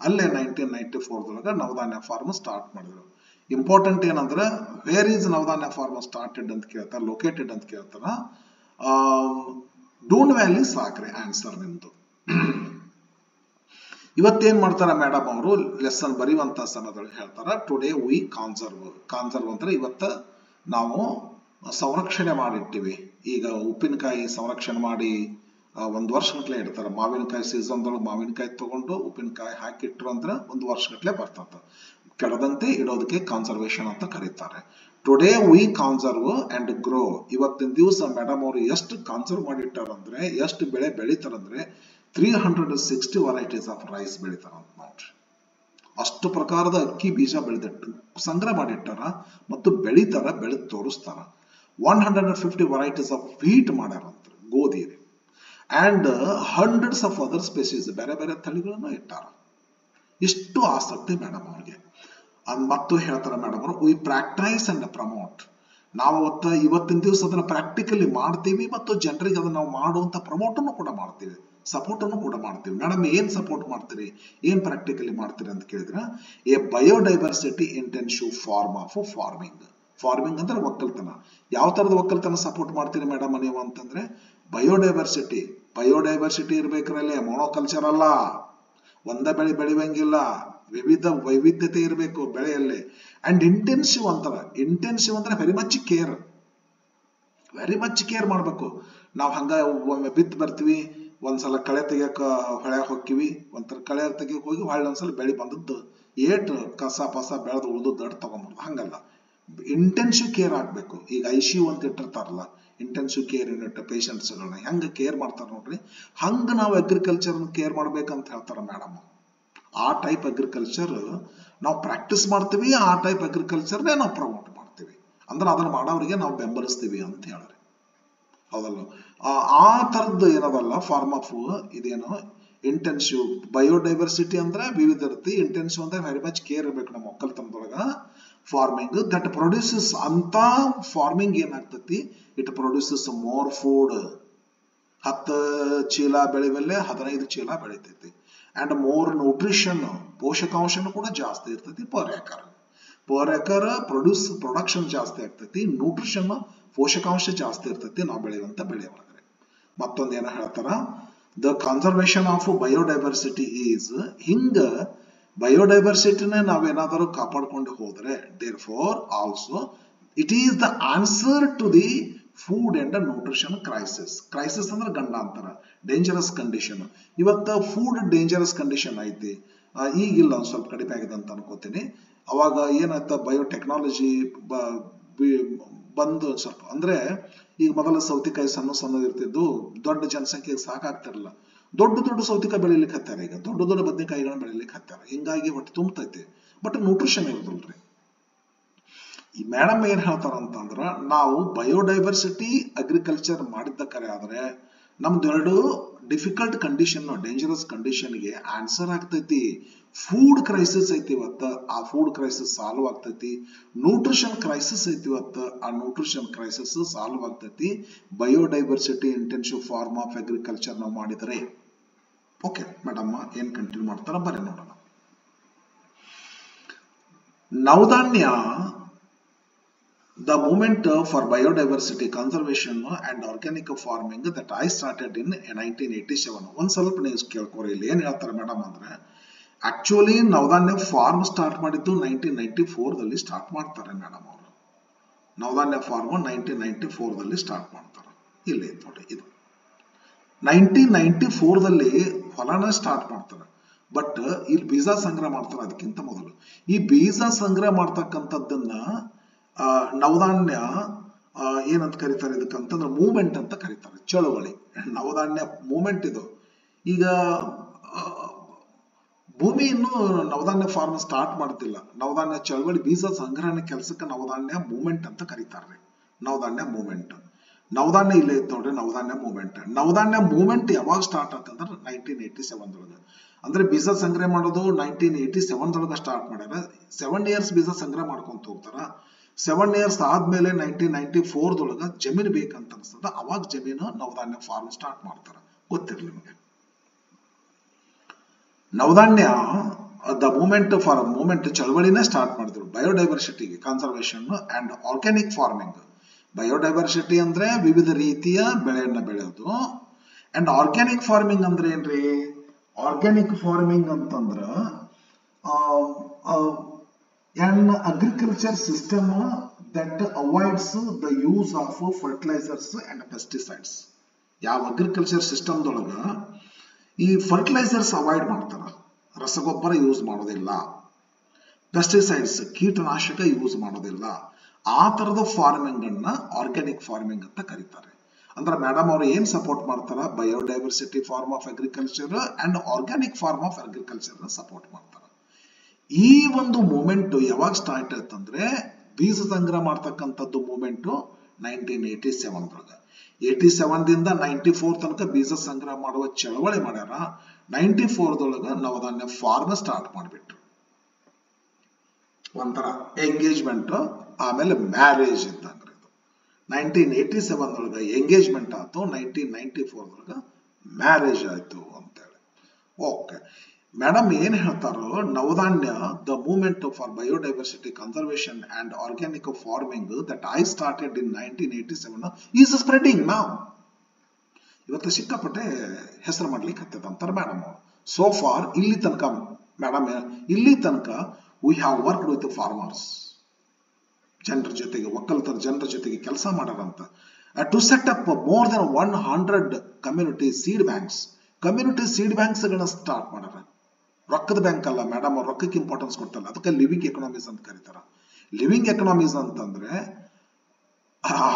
ಅಲ್ಲೇ 1994 ನವಧಾನ್ಯ ಫಾರ್ಮ್ ಸ್ಟಾರ್ಟ್ ಮಾಡಿದ್ರು. ಇಂಪಾರ್ಟೆಂಟ್ ಏನಂದ್ರೆ where is Navdanya farm started ಅಂತ ಕೇಳ್ತಾರ, ಲೊಕೇಟೆಡ್ ಅಂತ ಕೇಳ್ತಾರ. ಡೂನ್ ವ್ಯಾಲಿ ಸಾಕ್ರೆ ಆನ್ಸರ್ ನಿಮ್ದು. ಇವತ್ತೇನ್ ಮಾಡ್ತಾರ ಮೇಡಮ್ ಅವರು ಲೆಸನ್ ಬರೆಯುವಂತ ಸಮಯದೊಳಗೆ ಹೇಳ್ತಾರ, ಟುಡೇ ವಿ ಕಾನ್ಸರ್ವ್ ಅಂದ್ರೆ ಇವತ್ತ ನಾವು ಸಂರಕ್ಷಣೆ ಮಾಡಿಟ್ಟಿವಿ. ಈಗ ಉಪ್ಪಿನಕಾಯಿ ಸಂರಕ್ಷಣೆ ಮಾಡಿ 1 ವರ್ಷಗಟ್ಲೆ ಇಡ್ತಾರೆ. ಮಾವಿನಕಾಯಿ ಸೀಸನ್ದೊಳಗೆ ಮಾವಿನಕಾಯಿ ತಗೊಂಡು ಉಪ್ಪಿನಕಾಯಿ ಹಾಕಿಟ್ರು ಅಂದ್ರೆ 1 ವರ್ಷಗಟ್ಲೆ ಬರ್ತದೆ. ಕೆಡದಂತೆ ಇಡೋದಕ್ಕೆ ಕಾನ್ಸರ್ವೇಷನ್ ಅಂತ ಕರೀತಾರೆ. Today we conserve and grow. ಇವತ್ತಿನ ದಿವಸ ಮೇಡಮ್ ಅವರು ಎಷ್ಟು ಕನ್ಸರ್ವ್ ಮಾಡಿಟ್ಟಾರಂದ್ರೆ, ಎಷ್ಟು ಬೆಳೆ ಬೆಳಿತಾರಂದ್ರೆ 360 ವೆರೈಟೀಸ್ ಆಫ್ ರೈಸ್ ಬೆಳಿತಾರಂತ ನೋಡ್ರಿ. ಅಷ್ಟು ಪ್ರಕಾರದ ಅಕ್ಕಿ ಬೀಜ ಬೆಳೆದಿಟ್ಟು ಸಂಗ್ರಹ ಮಾಡಿಟ್ಟಾರ ಮತ್ತು ಬೆಳಿತಾರ, ಬೆಳೆದು ತೋರಿಸ್ತಾರ. 150 ವೆರೈಟೀಸ್ ಆಫ್ ವೀಟ್ ಮಾಡ್ಯಾರಂತ, ಗೋಧಿ. ಅಂಡ್ ಹಂಡ್ರೆಡ್ಸ್ ಆಫ್ ಅದರ್ ಸ್ಪೆಸೀಸ್, ಬೇರೆ ಬೇರೆ ತಳಿಗಳನ್ನ ಇಟ್ಟಾರ. ಇಷ್ಟು ಆಸಕ್ತಿ ಮೇಡಮ್ ಅವ್ರಿಗೆ. ಮತ್ತು ಹೇಳ್ತಾರೆ ಮೇಡಮ್ ಅವರು, ವಿ ಪ್ರಾಕ್ಟೈಸ್ ಅಂಡ್ ಪ್ರಮೋಟ್. ನಾವು ಇವತ್ತಿನ ದಿವಸ ಅದನ್ನ ಪ್ರಾಕ್ಟಿಕಲಿ ಮಾಡ್ತೀವಿ ಮತ್ತು ಜನರಿಗೆ ಅದನ್ನ ನಾವು ಮಾಡುವಂತ ಪ್ರಮೋಟ್ ಅನ್ನು ಕೂಡ ಮಾಡ್ತೀವಿ, ಸಪೋರ್ಟ್ ಅನ್ನು ಕೂಡ ಮಾಡ್ತೀವಿ. ಮೇಡಮ್ ಏನ್ ಸಪೋರ್ಟ್ ಮಾಡ್ತೀರಿ, ಏನ್ ಪ್ರಾಕ್ಟಿಕಲಿ ಮಾಡ್ತೀರಿ ಅಂತ ಕೇಳಿದ್ರೆ, a biodiversity intensive farm of farming. Farming ಅಂದ್ರೆ ಒಕ್ಕಲ್ತನ. ಯಾವ ತರದ ಒಕ್ಕಲ್ತನ ಸಪೋರ್ಟ್ ಮಾಡ್ತೀರಿ ಮೇಡಮ್ ನೀವು ಅಂತಂದ್ರೆ, ಬಯೋಡೈವರ್ಸಿಟಿ. ಬಯೋಡೈವರ್ಸಿಟಿ ಇರ್ಬೇಕ್ರಲ್ಲೇ, ಮೊನೋಕಲ್ಚರ್ ಅಲ್ಲ, ಒಂದೇ ಬೆಳೆ ಬೆಳಿವಂಗಿಲ್ಲ, ವೈವಿಧ್ಯತೆ ಇರಬೇಕು ಬೆಳೆಯಲ್ಲಿ. ಅಂಡ್ ಇಂಟೆನ್ಸಿವ್ ಅಂತಾರ. ಇಂಟೆನ್ಸಿವ್ ಅಂದ್ರೆ ವೆರಿ ಮಚ್ ಕೇರ್ ಮಾಡ್ಬೇಕು. ನಾವು ಹಂಗ ಒಮ್ಮೆ ಬಿತ್ತು ಬರ್ತೀವಿ, ಒಂದ್ಸಲ ಕಳೆ ತೆಗಿಯಕ ಹೊಳೆ ಹೋಗ್ತೀವಿ, ಒಂಥರ ಕಳೆ ತೆಗಿಯಕ್ ಹೋಗಿ ಹೊಳ್ಳಿ ಒಂದ್ಸಲ ಬೆಳಿ ಬಂದದ್ದು ಏಟ್ ಕಸ ಪಸ ಬೆಳೆದು ಉಳಿದು ದಡ್ ತಗೊಂಡ್ಬಾರ್ದು. ಹಂಗಲ್ಲ, ಇಂಟೆನ್ಸಿವ್ ಕೇರ್ ಆಗ್ಬೇಕು. ಈಗ ICU ಅಂತ ಇಟ್ಟಿರ್ತಾರಲ್ಲ, ಇಂಟೆನ್ಸಿವ್ ಕೇರ್ ಯೂನಿಟ್, ಪೇಷಂಟ್ಸ್ಗಳನ್ನ ಹೆಂಗ ಕೇರ್ ಮಾಡ್ತಾರ ನೋಡ್ರಿ, ಹಂಗ ನಾವು ಅಗ್ರಿಕಲ್ಚರ್ ಕೇರ್ ಮಾಡ್ಬೇಕಂತ ಹೇಳ್ತಾರ ಮೇಡಮ್. ಆ ಟೈಪ್ ಅಗ್ರಿಕಲ್ಚರ್ ನಾವು ಪ್ರಾಕ್ಟೀಸ್ ಮಾಡ್ತೀವಿ, ಆ ಟೈಪ್ ಅಗ್ರಿಕಲ್ಚರ್ನೇ ನಾವು ಪ್ರಮೋಟ್ ಮಾಡ್ತೀವಿ. ಅಂದ್ರೆ ಅದನ್ನ ಮಾಡೋರಿಗೆ ನಾವು ಬೆಂಬಲಿಸ್ತೀವಿ ಅಂತ ಹೇಳ್ರಿ, ಹೌದಲ್ಲ? ಆ ತರದ್ದು ಏನದಲ್ಲ ಫಾರ್ಮ್ ಆಫ್ ಇದೇನು ಇಂಟೆನ್ಸಿವ್. ಬಯೋಡೈವರ್ಸಿಟಿ ಅಂದ್ರೆ ವಿವಿಧತೆ, ಇಂಟೆನ್ಸಿವ್ ಅಂದ್ರೆ ವೆರಿ ಮಚ್ ಕೇರ್ ಇರ್ಬೇಕು ನಮ್ಮ ಒಕ್ಕಲ್ತನದೊಳಗ. ಫಾರ್ಮಿಂಗ್ ದಟ್ ಪ್ರೊಡ್ಯೂಸಸ್, ಅಂತ ಫಾರ್ಮಿಂಗ್ ಏನಾಗ್ತತಿ, ಇಟ್ ಪ್ರೊಡ್ಯೂಸಸ್ ಮೋರ್ ಫುಡ್. 10 ಚೀಲ ಬೆಳಿವಲ್ಲೇ 15 ಚೀಲ ಬೆಳಿತೈತಿ. ಅಂಡ್ ಮೋರ್ ನ್ಯೂಟ್ರಿಷನ್, ಪೋಷಕಾಂಶನೂ ಕೂಡ ಜಾಸ್ತಿ ಇರ್ತೈತಿ ಪರ್ ಎಕರ್. ಪ್ರೊಡಕ್ಷನ್ ಜಾಸ್ತಿ ಆಗ್ತೈತಿ, ನ್ಯೂಟ್ರಿಷನ್ ಪೋಷಕಾಂಶ ಜಾಸ್ತಿ ಇರ್ತೈತಿ ನಾವು ಬೆಳೆಯುವಂತ ಬೆಳೆ ಒಳಗಡೆ. ಮತ್ತೊಂದು ಏನ ಹೇಳ್ತಾರ, the conservation of biodiversity is. ಹಿಂಗ ಬಯೋಡೈವರ್ಸಿಟಿನ ನಾವೇನಾದರೂ ಕಾಪಾಡ್ಕೊಂಡು ಹೋದ್ರೆ, there for also it is the answer to the food and nutrition crisis. Crisis ಅಂದ್ರೆ ಗಂಡಾಂತರ, ಡೇಂಜರಸ್ ಕಂಡೀಷನ್. ಇವತ್ತ ಫುಡ್ ಡೇಂಜರಸ್ ಕಂಡೀಷನ್ ಐತಿ, ಈಗಿಲ್ಲ, ಒಂದ್ ಸ್ವಲ್ಪ ಕಡಿಮೆ ಆಗಿದೆ ಅಂತ ಅನ್ಕೋತೀನಿ. ಅವಾಗ ಏನಾಯ್ತ, ಬಯೋಟೆಕ್ನಾಲಜಿ ಬಂದು ಸ್ವಲ್ಪ ಅಂದ್ರೆ, ಈಗ ಮೊದಲ ಸೌತಿಕಾಯಿ ಸಣ್ಣ ಇರ್ತಿದ್ದು, ದೊಡ್ಡ ಜನಸಂಖ್ಯೆಗೆ ಸಾಕಾಗ್ತಿರಲ್ಲ, ದೊಡ್ಡ ಸೌತಿಕಾಯಿ ಬೆಳಿಲಿಕ್ಕೆ ಹತ್ತಾರ. ಈಗ ದೊಡ್ಡ ಬದನೆಕಾಯಿಗಳನ್ನ ಬೆಳಿಲಿಕ್ಕೆ ಹತ್ತಾರ. ಹಿಂಗಾಗಿ ಹೊಟ್ಟೆ ತುಂಬತೈತಿ, ಬಟ್ ನ್ಯೂಟ್ರಿಷನ್ ಇರೋದಿಲ್ರಿ. ಈ ಮೇಡಮ್ ಏನ್ ಹೇಳ್ತಾರಂತಂದ್ರ, ನಾವು ಬಯೋಡೈವರ್ಸಿಟಿ ಅಗ್ರಿಕಲ್ಚರ್ ಮಾಡಿದ್ದ ಕರೆ ಆದ್ರೆ ನಮ್ದು 2 ಡಿಫಿಕಲ್ಟ್ ಕಂಡೀಷನ್, ಡೇಂಜರಸ್ ಕಂಡೀಷನ್ಗೆ ಆನ್ಸರ್ ಆಗ್ತೈತಿ. ಫುಡ್ ಕ್ರೈಸಿಸ್ ಐತಿ ಇವತ್ತ, ಆ ಫುಡ್ ಕ್ರೈಸಿಸ್ ಸಾಲ್ವ್ ಆಗ್ತೈತಿ. ನ್ಯೂಟ್ರಿಷನ್ ಕ್ರೈಸಿಸ್ ಐತಿ ಇವತ್ತ, ಆ ನ್ಯೂಟ್ರಿಷನ್ ಕ್ರೈಸಿಸ್ ಸಾಲ್ವ್ ಆಗ್ತೈತಿ biodiversity intensive farm of agriculture ನಾವು ಮಾಡಿದರೆ. ಓಕೆ ಮೇಡಮ್ ಏನ್ ಕಂಟಿನ್ಯೂ ಮಾಡ್ತಾರ ಬರ್ರಿ ನೋಡೋಣ. ನವಧಾನ್ಯ, the movement for biodiversity conservation and organic farming that I started in 1987. ಒಂದ್ ಸ್ವಲ್ಪ ನೀವು ಕೇಳ್ಕೊರಿ, ಇಲ್ಲಿ ಏನ್ ಹೇಳ್ತಾರೆ ಮೇಡಮ್ ಅಂದ್ರೆ, ಆಕ್ಚುಲಿ ನವಧಾನ್ಯ ಫಾರ್ಮ್ ಸ್ಟಾರ್ಟ್ ಮಾಡಿದ್ದು 1994ದಲ್ಲಿ ಸ್ಟಾರ್ಟ್ ಮಾಡ್ತಾರೆ ಮೇಡಮ್ ಅವರು. ನವಧಾನ್ಯ ಫಾರ್ಮ್ 1994ದಲ್ಲಿ ಸ್ಟಾರ್ಟ್ ಮಾಡ್ತಾರೆ. ಇಲ್ಲಿ ನೋಡಿ, ಇದು 1994ದಲ್ಲಿ ಹೊಲನ ಸ್ಟಾರ್ಟ್ ಮಾಡ್ತಾರೆ. ಬಟ್ ಇಲ್ಲಿ ಬೀಜ ಸಂಗ್ರಹ ಮಾಡ್ತಾರೆ. ಅದಕ್ಕಿಂತ ಮೊದಲು ಈ ಬೀಜ ಸಂಗ್ರಹ ಮಾಡ್ತಕ್ಕಂಥದ್ದನ್ನ ನವಧಾನ್ಯ ಏನಂತ ಕರೀತಾರೆ, ಇದಕ್ಕಂತಂದ್ರೆ ಮೂವ್ಮೆಂಟ್ ಅಂತ ಕರೀತಾರೆ, ಚಳುವಳಿ. ನವಧಾನ್ಯ ಮೂವ್ಮೆಂಟ್ ಇದು. ಈಗ ಭೂಮಿ ಇನ್ನೂ ನವಧಾನ್ಯ ಫಾರ್ಮ್ ಸ್ಟಾರ್ಟ್ ಮಾಡ್ತಿಲ್ಲ. ನವಧಾನ್ಯ ಚಳವಳಿ, ಬೀಜ ಸಂಗ್ರಹಣೆ ಕೆಲಸಕ್ಕೆ ನವಧಾನ್ಯ ಮೂವ್ಮೆಂಟ್ ಅಂತ ಕರೀತಾರೆ. ನವಧಾನ್ಯ ಮೂವ್ಮೆಂಟ್, ನವಧಾನ್ಯ ಇಲ್ಲೇ ಇತ್ತು ನೋಡ್ರಿ, ನವಧಾನ್ಯ ಮೂವ್ಮೆಂಟ್. ನವಧಾನ್ಯ ಮೂವ್ಮೆಂಟ್ ಯಾವಾಗ ಸ್ಟಾರ್ಟ್ ಅಂತಂದ್ರೆ 1987 ಅಂದ್ರೆ ಬೀಜ ಸಂಗ್ರಹ ಮಾಡೋದು 1987 ಸ್ಟಾರ್ಟ್ ಮಾಡ್ಯಾರ. 7 ಇಯರ್ಸ್ ಬೀಜ ಸಂಗ್ರಹ ಮಾಡ್ಕೊಂತ ಹೋಗ್ತಾರ. 7 ಇಯರ್ಸ್ ಆದ್ಮೇಲೆ 1994 ಜಮೀನು ಬೇಕಂತ ಅನ್ಸ್ತದ, ಅವಾಗ ಜಮೀನು ನವಧಾನ್ಯ ಫಾರ್ಮ್ ಸ್ಟಾರ್ಟ್ ಮಾಡ್ತಾರ. ಗೊತ್ತಿರ್ಲಿ ನಿಮಗೆ. ನವಧಾನ್ಯ ದ ಮೂವ್ಮೆಂಟ್ ಚಳವಳಿನೇ ಸ್ಟಾರ್ಟ್ ಮಾಡಿದ್ರು ಬಯೋಡೈವರ್ಸಿಟಿಗೆ, conservation and organic farming. Biodiversity ಅಂದ್ರೆ ವಿವಿಧ ರೀತಿಯ ಬೆಳೆಯನ್ನ ಬೆಳೆಯೋದು. ಅಂಡ್ ಆರ್ಗ್ಯಾನಿಕ್ ಫಾರ್ಮಿಂಗ್ ಅಂದ್ರೆ ಏನ್ರಿ? ಆರ್ಗ್ಯಾನಿಕ್ ಫಾರ್ಮಿಂಗ್ ಅಂತಂದ್ರ an agriculture system that avoids the use of fertilizers and pesticides. ಯಾವ ಅಗ್ರಿಕಲ್ಚರ್ ಸಿಸ್ಟಮ್ದೊಳಗ ಈ ಫರ್ಟಿಲೈಸರ್ಸ್ ಅವಾಯ್ಡ್ ಮಾಡ್ತಾರ, ರಸಗೊಬ್ಬರ ಯೂಸ್ ಮಾಡೋದಿಲ್ಲ, ಪೆಸ್ಟಿಸೈಡ್ಸ್ ಕೀಟನಾಶಕ ಯೂಸ್ ಮಾಡೋದಿಲ್ಲ, ಆ ತರದ ಫಾರ್ಮಿಂಗ್ ಅನ್ನ ಆರ್ಗ್ಯಾನಿಕ್ ಫಾರ್ಮಿಂಗ್ ಅಂತ ಕರೀತಾರೆ. ಅಂದ್ರೆ ಮೇಡಮ್ ಅವರು ಏನ್ ಸಪೋರ್ಟ್ ಮಾಡ್ತಾರ, biodiversity farm of agriculture and organic farm of agriculture support ಮಾಡ್ತಾರ. ಈ ಒಂದು ಮೂಮೆಂಟ್ ಯಾವಾಗ ಸ್ಟಾರ್ಟ್ ಆಯ್ತಂದ್ರೆ ಬೀಜ ಸಂಗ್ರಹ ಮಾಡ್ತಕ್ಕಂಥದ್ದು ಮೂಮೆಂಟ್ 1987 87 ದಿಂದ 94 ತನಕ ಬೀಜ ಸಂಗ್ರಹ ಮಾಡುವ ಚಳವಳಿ ಮಾಡ್ಯಾರ. 94 ನವಧಾನ್ಯ ಫಾರ್ಮ್ ಸ್ಟಾರ್ಟ್ ಮಾಡಿಬಿಟ್ರು. ಒಂಥರ ಎಂಗೇಜ್ಮೆಂಟ್ ಆಮೇಲೆ ಮ್ಯಾರೇಜ್ ಇದ್ದಂಗ್ರಿ. 1987 ಎಂಗೇಜ್ಮೆಂಟ್ ಆಯ್ತು, 1994 ಮ್ಯಾರೇಜ್ ಆಯ್ತು ಅಂತೇಳಿ. ಓಕೆ, ಮೇಡಮ್ ಏನ್ ಹೇಳ್ತಾರೋ, Navdanya the movement for biodiversity conservation and organic farming that I started in 1987 is spreading now. ಇವತ್ತು ಸಿಕ್ಕಾಪಟ್ಟೆ ಹೆಸರು ಮಾಡ್ಲಿಕ್ಕೆ ಹತ್ತದ ಅಂತಾರೆ ಮೇಡಮ್. ಸೋ ಫಾರ್ ಇಲ್ಲಿ ತನಕ ಮೇಡಮ್, ಇಲ್ಲಿ ತನಕ we have worked with farmers, ಜನರ ಜೊತೆಗೆ, ಒಕ್ಕಲ್ತರ ಜನರ ಜೊತೆಗೆ ಕೆಲಸ ಮಾಡಾರಂತ. To set up more than 100 community seed banks. Community seed banks ಗಳನ್ನ ಸ್ಟಾರ್ಟ್ ಮಾಡ್ಯಾರ. ರೊಕ್ಕದ ಬ್ಯಾಂಕ್ ಅಲ್ಲ ಮೇಡಮ್, ಅವ್ರ ರೊಕ್ಕಕ್ಕೆ ಇಂಪಾರ್ಟೆನ್ಸ್ ಕೊಡ್ತಲ್ಲ, ಅದಕ್ಕೆ ಲಿವಿಂಗ್ ಎಕನಾಮೀಸ್ ಅಂತ ಕರೀತಾರ. ಲಿವಿಂಗ್ ಎಕನಾಮೀಸ್ ಅಂತಂದ್ರೆ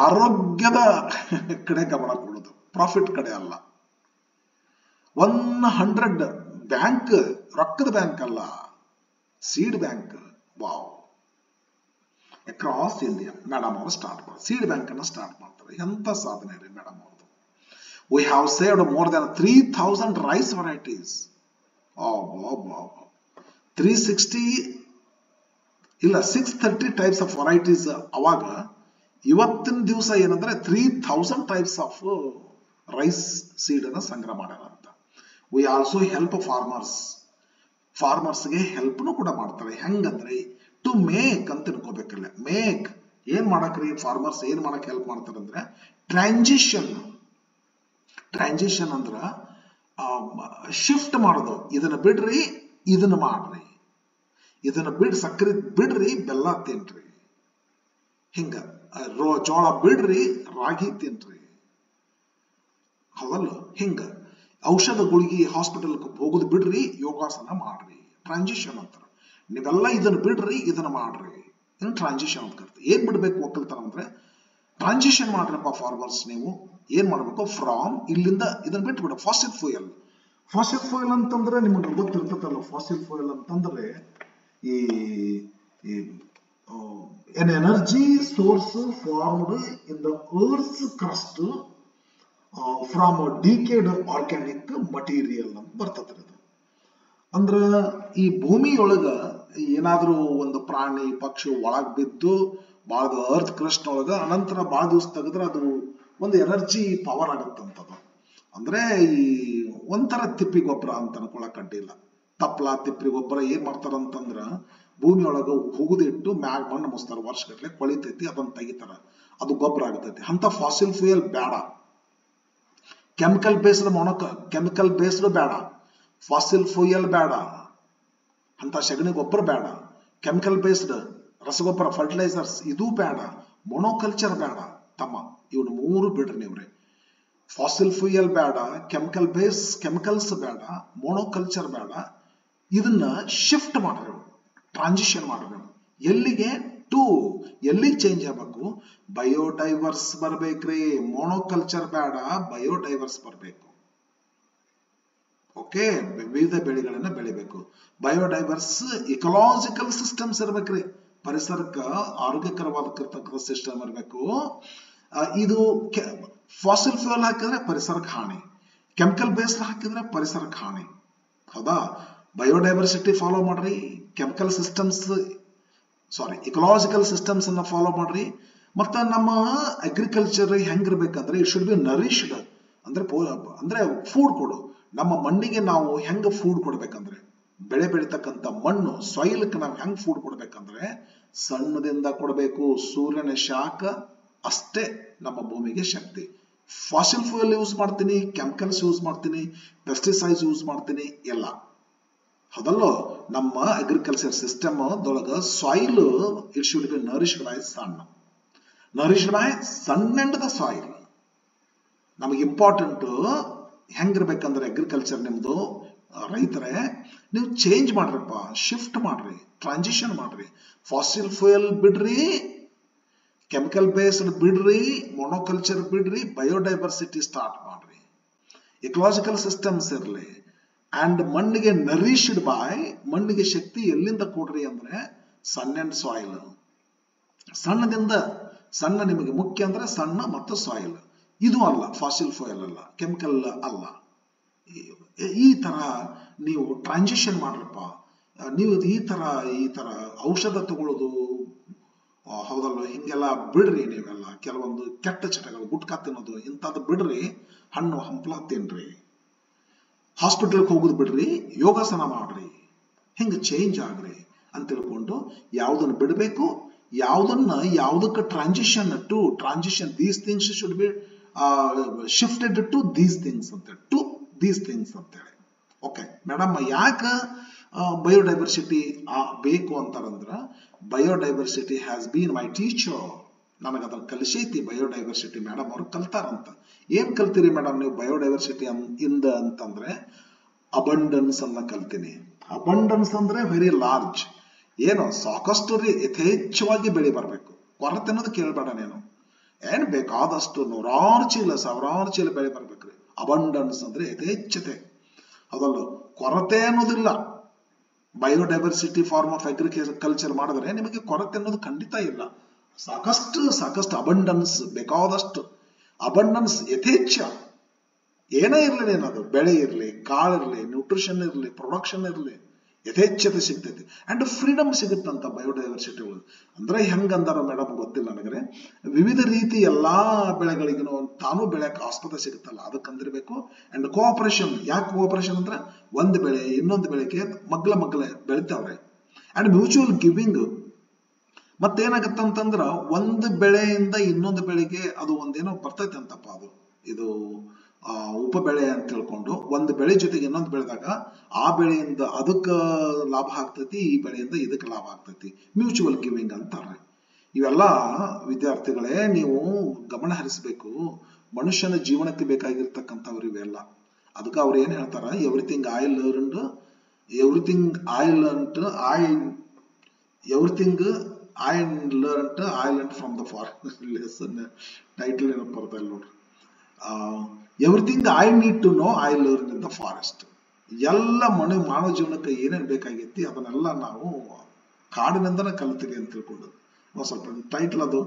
ಆರೋಗ್ಯದ ಕಡೆ ಗಮನ ಕೊಡೋದು, ಪ್ರಾಫಿಟ್ ಕಡೆ ಅಲ್ಲ. 100 ಬ್ಯಾಂಕ್, ರೊಕ್ಕದ ಬ್ಯಾಂಕ್ ಅಲ್ಲ, seed bank. Wow, across India madam ಅವರು ಸ್ಟಾರ್ಟ್ ಮಾಡ್ತಾರೆ, ಸೀಡ್ ಬ್ಯಾಂಕ್ ಅನ್ನ ಸ್ಟಾರ್ಟ್ ಮಾಡ್ತಾರೆ. ಎಂತ ಸಾಧನೆ ರೀ ಮೇಡಮ್ ಅವ್ರದ್ದು. We have saved more than 3000 rice varieties. 360 ಇಲ್ಲ 630 ಟೈಪ್ಸ್ ಆಫ್ ವೆರೈಟೀಸ್ ಅವಾಗ. ಇವತ್ತಿನ ದಿವಸ ಏನಂದ್ರೆ 3000 ಟೈಪ್ಸ್ ಆಫ್ ರೈಸ್ ಸೀಡ್ ಅನ್ನ ಸಂಗ್ರಹ ಮಾಡ್ಯಾರ ಅಂತ. We also help farmers. ಫಾರ್ಮರ್ಸ್ಗೆ ಹೆಲ್ಪ್ನು ಕೂಡ ಮಾಡ್ತಾರೆ. ಹೆಂಗಂದ್ರೆ ಟು ಮೇಕ್ ಅಂತ ತಿಳ್ಕೊಬೇಕಲ್ಲ. ಮೇಕ್ ಏನ್ ಮಾಡಕ್ರಿ, ಫಾರ್ಮರ್ಸ್ ಏನ್ ಮಾಡಕ್ ಹೆಲ್ಪ್ ಮಾಡ್ತಾರೆ ಅಂದ್ರೆ ಟ್ರಾನ್ಸಿಷನ್. ಟ್ರಾನ್ಸಿಷನ್ ಅಂದ್ರ ಶಿಫ್ಟ್ ಮಾಡೋದು. ಇದನ್ನ ಬಿಡ್ರಿ, ಇದನ್ನ ಮಾಡ್ರಿ, ಇದನ್ನ ಸಕ್ಕರೆ ಬಿಡ್ರಿ, ಬೆಲ್ಲ ತಿನ್ರಿ, ಹಿಂಗ ಜೋಳ ಬಿಡ್ರಿ, ರಾಗಿ ತಿನ್ರಿ, ಹೌದಲ್ಲ? ಹಿಂಗ ಔಷಧ ಗುಳಿಗೆ ಹಾಸ್ಪಿಟಲ್ ಹೋಗುದು ಬಿಡ್ರಿ, ಯೋಗಾಸನ ಮಾಡ್ರಿ. ಟ್ರಾನ್ಸಿಷನ್ ಅಂತಾರ. ನೀವೆಲ್ಲ ಇದನ್ನ ಬಿಡ್ರಿ, ಇದನ್ನ ಮಾಡ್ರಿ, ಇನ್ ಟ್ರಾನ್ಸಿಷನ್ ಅಂತ ಕರ್ತೀವಿ. ಏನ್ ಬಿಡ್ಬೇಕು ಒಕ್ಕಲ್ತನ ಅಂದ್ರೆ ಟ್ರಾನ್ಸಿಷನ್ ಮಾಡ್ರಪ್ಪ ಫಾರ್ಮರ್ಸ್. ನೀವು ಏನ್ ಮಾಡ್ಬೇಕು, ಫ್ರಾಮ್ ಇಲ್ಲಿಂದ ಇದನ್ನ ಬಿಟ್ಬಿಡ. Fossil fuel. ಫಾಸಿಲ್ ಫ್ಯೂಯಲ್ ಅಂತಂದ್ರೆ ನಿಮ್ಗೆ ಗೊತ್ತಿರ್ತದಲ್ಲ. ಫಾಸಿಲ್ ಫ್ಯೂಯಲ್ ಅಂತಂದ್ರೆ an energy source formed in the earth's crust from a decayed organic material ಅಂತ ಬರ್ತದೆ. ಅಂದ್ರ ಈ ಭೂಮಿಯೊಳಗ ಏನಾದ್ರೂ ಒಂದು ಪ್ರಾಣಿ ಪಕ್ಷಿ ಒಳಗ್ ಬಿದ್ದು ಬಾಳ ಅರ್ತ್ ಕ್ರಸ್ಟ್ ಒಳಗ ಅನಂತರ ಬಾಳ ದಿವಸ ತೆಗೆದ್ರೆ ಅದು ಒಂದು ಎನರ್ಜಿ ಪವರ್ ಆಗತ್ತಂತದ. ಅಂದ್ರೆ ಈ ಒಂಥರ ತಿಪ್ಪಿ ಗೊಬ್ಬರ ಅಂತ ಅನ್ಕೊಳಕ್ ಅಡ್ಡಿಲ್ಲ. ತಪ್ಪಲ ತಿಪ್ಪಿ ಗೊಬ್ಬರ ಏನ್ ಮಾಡ್ತಾರಂತಂದ್ರ ಭೂಮಿಯೊಳಗ ಹುಗುದಿಟ್ಟು ಮ್ಯಾಗ ಮಣ್ಣು ಮುಸ್ತಾರ, ವರ್ಷಗಟ್ಲೆ ಕೊಳಿತೈತಿ, ಅದನ್ನ ತೆಗಿತಾರ, ಅದು ಗೊಬ್ಬರ ಆಗತೈತಿ. ಅಂತ ಫಾಸಿಲ್ ಫ್ಯೂಯಲ್ ಬೇಡ. ಕೆಮಿಕಲ್ ಬೇಸ್ಡ್ ಬೇಡ, ಫಾಸಿಲ್ ಫ್ಯೂಯಲ್ ಬೇಡ, ಅಂತ ಸಗಣಿ ಗೊಬ್ಬರ ಬೇಡ, ಕೆಮಿಕಲ್ ಬೇಸ್ಡ್ ರಸಗೊಬ್ಬರ ಫರ್ಟಿಲೈಸರ್ಸ್ ಇದು ಬೇಡ, ಮೊನೋಕಲ್ಚರ್ ಬೇಡ ತಮ್ಮ. ಇವನು 3 ಬಿಡ್ರಿ ನೀವ್ರಿ. ಫಾಸಿಲ್ ಫ್ಯೂಯಲ್ ಬೇಡ, ಕೆಮಿಕಲ್ಸ್ ಬೇಡ, ಮೊನೋಕಲ್ಚರ್ ಬೇಡ. ಇದನ್ನ ಶಿಫ್ಟ್ ಮಾಡ್ರಿ, ಟ್ರಾನ್ಸಿಷನ್ ಮಾಡ್ರಿ. ಎಲ್ಲಿಗೆ? ಟು ಎಲ್ಲಿ ಚೇಂಜ್ ಆಗಬೇಕು? ಬಯೋಡೈವರ್ಸ್ ಬರ್ಬೇಕ್ರಿ. ಮೊನೋಕಲ್ಚರ್ ಬೇಡ, ಬಯೋಡೈವರ್ಸ್ ಬರ್ಬೇಕು. ಓಕೆ, ವಿವಿಧ ಬೆಳೆಗಳನ್ನ ಬೆಳಿಬೇಕು. ಬಯೋಡೈವರ್ಸ್ ಇಕಲಾಜಿಕಲ್ ಸಿಸ್ಟಮ್ಸ್ ಇರ್ಬೇಕ್ರಿ. ಪರಿಸರಕ್ಕೆ ಆರೋಗ್ಯಕರವಾದ ಸಿಸ್ಟಮ್ ಇರಬೇಕು. ಇದು ಫಾಸಿಲ್ ಫ್ಯೂಯಲ್ ಹಾಕಿದ್ರೆ ಪರಿಸರಕ್ಕೆ ಹಾನಿ, ಕೆಮಿಕಲ್ ಬೇಸ್ಡ್ ಹಾಕಿದ್ರೆ ಪರಿಸರಕ್ಕೆ ಹಾನಿ. ಹೌದಾ? ಬಯೋಡೈವರ್ಸಿಟಿ ಫಾಲೋ ಮಾಡ್ರಿ, ಕೆಮಿಕಲ್ ಸಿಸ್ಟಮ್ಸ್ ಇಕಲಾಜಿಕಲ್ ಸಿಸ್ಟಮ್ಸ್ ಅನ್ನ ಫಾಲೋ ಮಾಡ್ರಿ. ಮತ್ತ ನಮ್ಮ ಅಗ್ರಿಕಲ್ಚರ್ ಹೆಂಗಿರ್ಬೇಕಂದ್ರೆ ಇಟ್ ಶುಡ್ ಬಿ ನರಿಶ್ಡ್. ಅಂದ್ರೆ ಫುಡ್ ಕೊಡು. ನಮ್ಮ ಮಣ್ಣಿಗೆ ನಾವು ಹೆಂಗ ಫುಡ್ ಕೊಡ್ಬೇಕಂದ್ರೆ, ಬೆಳೆ ಬೆಳಿತಕ್ಕಂಥ ಮಣ್ಣು ಸಾಯಿಲ್ಗೆ ನಾವು ಹೆಂಗ್ ಫುಡ್ ಕೊಡ್ಬೇಕಂದ್ರೆ ಸಣ್ಣದಿಂದ ಕೊಡಬೇಕು. ಸೂರ್ಯನ ಶಾಖ ಅಷ್ಟೇ ನಮ್ಮ ಭೂಮಿಗೆ ಶಕ್ತಿ. ಫಾಸಿಲ್ ಫ್ಯೂಯಲ್ ಯೂಸ್ ಮಾಡ್ತೀನಿ, ಕೆಮಿಕಲ್ಸ್ ಯೂಸ್ ಮಾಡ್ತೀನಿ, ಪೆಸ್ಟಿಸೈಡ್ಸ್ ಯೂಸ್ ಮಾಡ್ತೀನಿ, ಎಲ್ಲ. ಹೌದಲ್ಲೋ? ನಮ್ಮ ಅಗ್ರಿಕಲ್ಚರ್ ಸಿಸ್ಟಮ್ ದೊಳಗ soil it should be nourished by sun. Nourished by sun and the soil. ನಮಗೆ ಇಂಪಾರ್ಟೆಂಟ್ ಹೆಂಗಿರ್ಬೇಕಂದ್ರೆ ಅಗ್ರಿಕಲ್ಚರ್ ನಿಮ್ದು ರೈತರೇ, ನೀವು ಚೇಂಜ್ ಮಾಡ್ರಪ್ಪ, ಶಿಫ್ಟ್ ಮಾಡ್ರಿ, ಟ್ರಾನ್ಸಿಷನ್ ಮಾಡ್ರಿ. ಫಾಸಿಲ್ ಫ್ಯೂಯಲ್ ಬಿಡ್ರಿ, ಕೆಮಿಕಲ್ ಬೇಸ್ಡ್ ಬಿಡ್ರಿ, ಮೊನೋಕಲ್ಚರ್ ಬಿಡ್ರಿ, ಬಯೋಡೈವರ್ಸಿಟಿ ಸ್ಟಾರ್ಟ್ ಮಾಡ್ರಿ, ಇಕಲಾಜಿಕಲ್ ಸಿಸ್ಟಮ್ಸ್ ಇರಲಿ. ಅಂಡ್ ಮಣ್ಣಿಗೆ ನರಿಶ್ಡ್ ಬೈ, ಮಣ್ಣಿಗೆ ಶಕ್ತಿ ಎಲ್ಲಿಂದ ಕೊಡ್ರಿ ಅಂದ್ರೆ ಸನ್ ಅಂಡ್ ಸಾಯಿಲ್. ಸಣ್ಣದಿಂದ ಸಣ್ಣ ನಿಮಗೆ ಮುಖ್ಯ ಅಂದ್ರೆ ಸಣ್ಣ ಮತ್ತು ಸಾಯಿಲ್. ಇದು ಅಲ್ಲ ಫಾಸಿಲ್ ಫ್ಯೂಯಲ್ ಅಲ್ಲ, ಕೆಮಿಕಲ್ ಅಲ್ಲ. ಈ ತರ ನೀವು ಟ್ರಾನ್ಸಿಷನ್ ಮಾಡ್ರಪ್ಪ. ನೀವು ಈ ತರ ಔಷಧ ತಗೊಳ್ಳೋದು ಹೌದಲ್ವ, ಹಿಂಗೆಲ್ಲ ಬಿಡ್ರಿ. ನೀವೆಲ್ಲ ಕೆಲವೊಂದು ಕೆಟ್ಟ ಚಟಗಳು, ಗುಟ್ಕಾ ತಿನ್ನೋದು ಇಂಥದ್ದು ಬಿಡ್ರಿ, ಹಣ್ಣು ಹಂಪಲ ತಿನ್ರಿ, ಹಾಸ್ಪಿಟಲ್ಗೆ ಹೋಗೋದು ಬಿಡ್ರಿ, ಯೋಗಾಸನ ಮಾಡ್ರಿ, ಹಿಂಗೆ ಚೇಂಜ್ ಆಗ್ರಿ ಅಂತ ತಿಳ್ಕೊಂಡು ಯಾವುದನ್ನು ಬಿಡಬೇಕು, ಯಾವುದಕ್ಕೆ transition these things should be shifted to these things ಅಂತೇಳಿ. ಓಕೆ ಮೇಡಮ್, ಯಾಕೆ ಬಯೋಡೈವರ್ಸಿಟಿ ಬೇಕು ಅಂತಾರಂದ್ರ, biodiversity has been my teacher. ನನಗೆ ಅದನ್ನ ಕಲಿಸೈತಿ ಬಯೋಡೈವರ್ಸಿಟಿ. ಮೇಡಮ್ ಅವ್ರು ಕಲ್ತಾರಂತ. ಏನ್ ಕಲ್ತೀರಿ ಮೇಡಮ್ ನೀವು ಬಯೋಡೈವರ್ಸಿಟಿ ಅಂತಂದ್ರೆ ಅಬಂಡನ್ಸ್ ಅನ್ನ ಕಲ್ತೀನಿ. ಅಬಂಡನ್ಸ್ ಅಂದ್ರೆ ವೆರಿ ಲಾರ್ಜ್, ಏನು ಸಾಕಷ್ಟು ರೀ, ಯಥೇಚ್ಛವಾಗಿ ಬೆಳೆ ಬರಬೇಕು. ಕೊರತೆ ಅನ್ನೋದು ಕೇಳಬೇಡ ನೀನು. ಏನ್ ಬೇಕಾದಷ್ಟು ನೂರಾರು ಚೀಲ ಸಾವಿರಾರು ಚೀಲ ಬೆಳೆ ಬರ್ಬೇಕ್ರಿ. ಅಬಂಡನ್ಸ್ ಅಂದ್ರೆ ಯಥೇಚ್ಛತೆ, ಅದಲ್ಲ ಕೊರತೆ ಅನ್ನೋದಿಲ್ಲ. ಬಯೋಡೈವರ್ಸಿಟಿ ಫಾರ್ಮ್ ಆಫ್ ಅಗ್ರಿಕಲ್ಚರ್ ಮಾಡಿದ್ರೆ ನಿಮಗೆ ಕೊರತೆ ಅನ್ನೋದು ಖಂಡಿತ ಇಲ್ಲ. ಸಾಕಷ್ಟು ಅಬಂಡನ್ಸ್, ಬೇಕಾದಷ್ಟು ಅಬಂಡನ್ಸ್, ಯಥೇಚ್ಛ. ಏನೇ ಇರ್ಲಿ, ಏನದು ಬೆಳೆ ಇರ್ಲಿ, ಕಾಳಿರ್ಲಿ, ನ್ಯೂಟ್ರಿಷನ್ ಇರ್ಲಿ, ಪ್ರೊಡಕ್ಷನ್ ಇರ್ಲಿ, ಯಥೇಚ್ಛತೆ ಸಿಗ್ತೈತಿ. ಅಂಡ್ ಫ್ರೀಡಮ್ ಸಿಗುತ್ತಂತ ಬಯೋಡೈವರ್ಸಿಟಿ ಒಳಗೆ. ಅಂದ್ರೆ ಹೆಂಗಂದಾರ ಮೇಡಮ್ ಗೊತ್ತಿಲ್ಲ ನನಗೆ. ವಿವಿಧ ರೀತಿ ಎಲ್ಲಾ ಬೆಳೆಗಳಿಗೂ ತಾನು ಬೆಳೆಯಕ್ಕೆ ಆಸ್ಪದ ಸಿಗುತ್ತಲ್ಲ, ಅದಕ್ಕಂದಿರ್ಬೇಕು. And cooperation. ಯಾಕೆ ಕೋಆಪರೇಷನ್ ಅಂದ್ರೆ ಒಂದು ಬೆಳೆ ಇನ್ನೊಂದು ಬೆಳೆಗೆ ಮಗ್ಲ ಬೆಳಿತಾವ್ರೆ. And mutual giving. ಮತ್ತೇನಾಗತ್ತಂತಂದ್ರ ಒಂದು ಬೆಳೆಯಿಂದ ಇನ್ನೊಂದು ಬೆಳೆಗೆ ಅದು ಒಂದೇನೋ ಬರ್ತೈತೆ ಅಂತಪ್ಪ, ಅದು ಇದು ಉಪ ಬೆಳೆ ಅಂತ ತಿಳ್ಕೊಂಡು ಒಂದು ಬೆಳೆ ಜೊತೆಗೆ ಇನ್ನೊಂದು ಬೆಳೆದಾಗ ಆ ಬೆಳೆಯಿಂದ ಅದಕ್ಕೆ ಲಾಭ ಆಗ್ತೈತಿ, ಈ ಬೆಳೆಯಿಂದ ಇದಕ್ಕೆ ಲಾಭ ಆಗ್ತೈತಿ. ಮ್ಯೂಚುವಲ್ ಗಿವಿಂಗ್ ಅಂತಾರೆ. ಇವೆಲ್ಲ ವಿದ್ಯಾರ್ಥಿಗಳೇ ನೀವು ಗಮನ ಹರಿಸಬೇಕು. ಮನುಷ್ಯನ ಜೀವನಕ್ಕೆ ಬೇಕಾಗಿರ್ತಕ್ಕಂಥವ್ರು ಇವೆಲ್ಲ. ಅದಕ್ಕೆ ಅವ್ರು ಏನ್ ಹೇಳ್ತಾರ, everything I learned from the forest. Lesson title ಏನಪ್ಪ ಬರ್ತಾ ಇಲ್ಲ ನೋಡ್ರಿ. Everything I need to know I learn in the forest. ಎಲ್ಲ ಮಾನವ ಜೀವನಕ್ಕೆ ಏನೇನು ಬೇಕಾಗೈತಿ ಅದನ್ನೆಲ್ಲ ನಾವು ಕಾಡಿನಿಂದನೇ ಕಲ್ತೀವಿ ಅಂತ ತಿಳ್ಕೊಂಡು. ಸ್ವಲ್ಪ ಟೈಟಲ್ ಅದು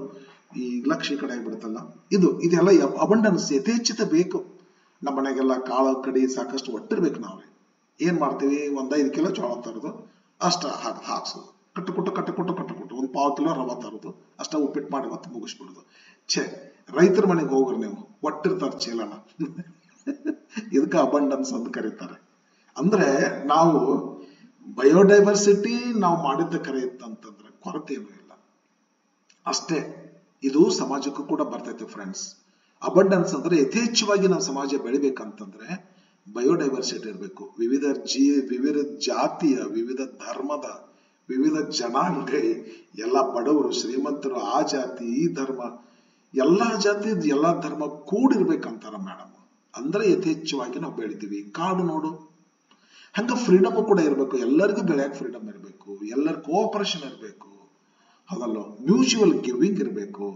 ಈ ಲಕ್ಷ್ಯ ಕಡೆ ಆಗ್ಬಿಡುತ್ತಲ್ಲ. ಇದೆಲ್ಲ ಅಬಂಡನ್ಸ್, ಯಥೇಚ್ಛತೆ ಬೇಕು. ನಮ್ಮ ಮನೆಗೆಲ್ಲ ಕಾಳು ಕಡಿ ಸಾಕಷ್ಟು ಒಟ್ಟಿರ್ಬೇಕು. ನಾವೇ ಏನ್ ಮಾಡ್ತೀವಿ, 1-5 ಕಿಲೋ ಜೋಳ ತರೋದು, ಅಷ್ಟ ಹಾಕ್ಸೋದು, ಕಟ್ಟುಕೊಟ್ಟು 1 ಪಾವು ಕಿಲೋ ರವ ತರೋದು, ಅಷ್ಟ ಉಪ್ಪಿಟ್ಟು ಮಾಡಿ ಮತ್ತೆ ಮುಗಿಸ್ಬಿಡುದು. ರೈತರ ಮನೆಗೆ ಹೋಗ್ರಿ ನೀವು, ಒಟ್ಟಿರ್ತಾರ ಚೀಲನ. ಇದಕ್ಕೆ ಅಬಂಡನ್ಸ್ ಅಂತ ಕರೀತಾರೆ. ಅಂದ್ರೆ ನಾವು ಬಯೋಡೈವರ್ಸಿಟಿ ನಾವು ಮಾಡಿದ್ದ ಕರೆ ಇತ್ತಂತಂದ್ರೆ ಕೊರತೆ ಏನೂ ಇಲ್ಲ ಅಷ್ಟೇ. ಇದು ಸಮಾಜಕ್ಕೂ ಕೂಡ ಬರ್ತೈತೆ ಫ್ರೆಂಡ್ಸ್. ಅಬಂಡನ್ಸ್ ಅಂದ್ರೆ ಯಥೇಚ್ಛವಾಗಿ ನಾವು ಸಮಾಜ ಬೆಳಿಬೇಕಂತಂದ್ರೆ ಬಯೋಡೈವರ್ಸಿಟಿ ಇರಬೇಕು. ವಿವಿಧ ಜಾತಿಯ, ವಿವಿಧ ಧರ್ಮದ, ವಿವಿಧ ಜನಾಂಗ, ಎಲ್ಲ ಬಡವರು ಶ್ರೀಮಂತರು, ಆ ಜಾತಿ ಈ ಧರ್ಮ, ಎಲ್ಲಾ ಜಾತಿ ಎಲ್ಲಾ ಧರ್ಮ ಕೂಡಿರ್ಬೇಕಂತಾರ ಮೇಡಮ್. ಅಂದ್ರೆ ಯಥೇಚ್ಛವಾಗಿ ನಾವು ಬೆಳಿತೀವಿ. ಕಾಡು ನೋಡು, ಹಂಗ ಫ್ರೀಡಮ್ ಕೂಡ ಇರಬೇಕು. ಎಲ್ಲರಿಗೂ ಬೆಳೆಯಕ್ಕೆ ಫ್ರೀಡಮ್ ಇರಬೇಕು, ಎಲ್ಲರ ಕೋಆಪರೇಷನ್ ಇರಬೇಕು, ಹೌದಲ್ಲ, ಮ್ಯೂಚುವಲ್ ಗಿವಿಂಗ್ ಇರಬೇಕು.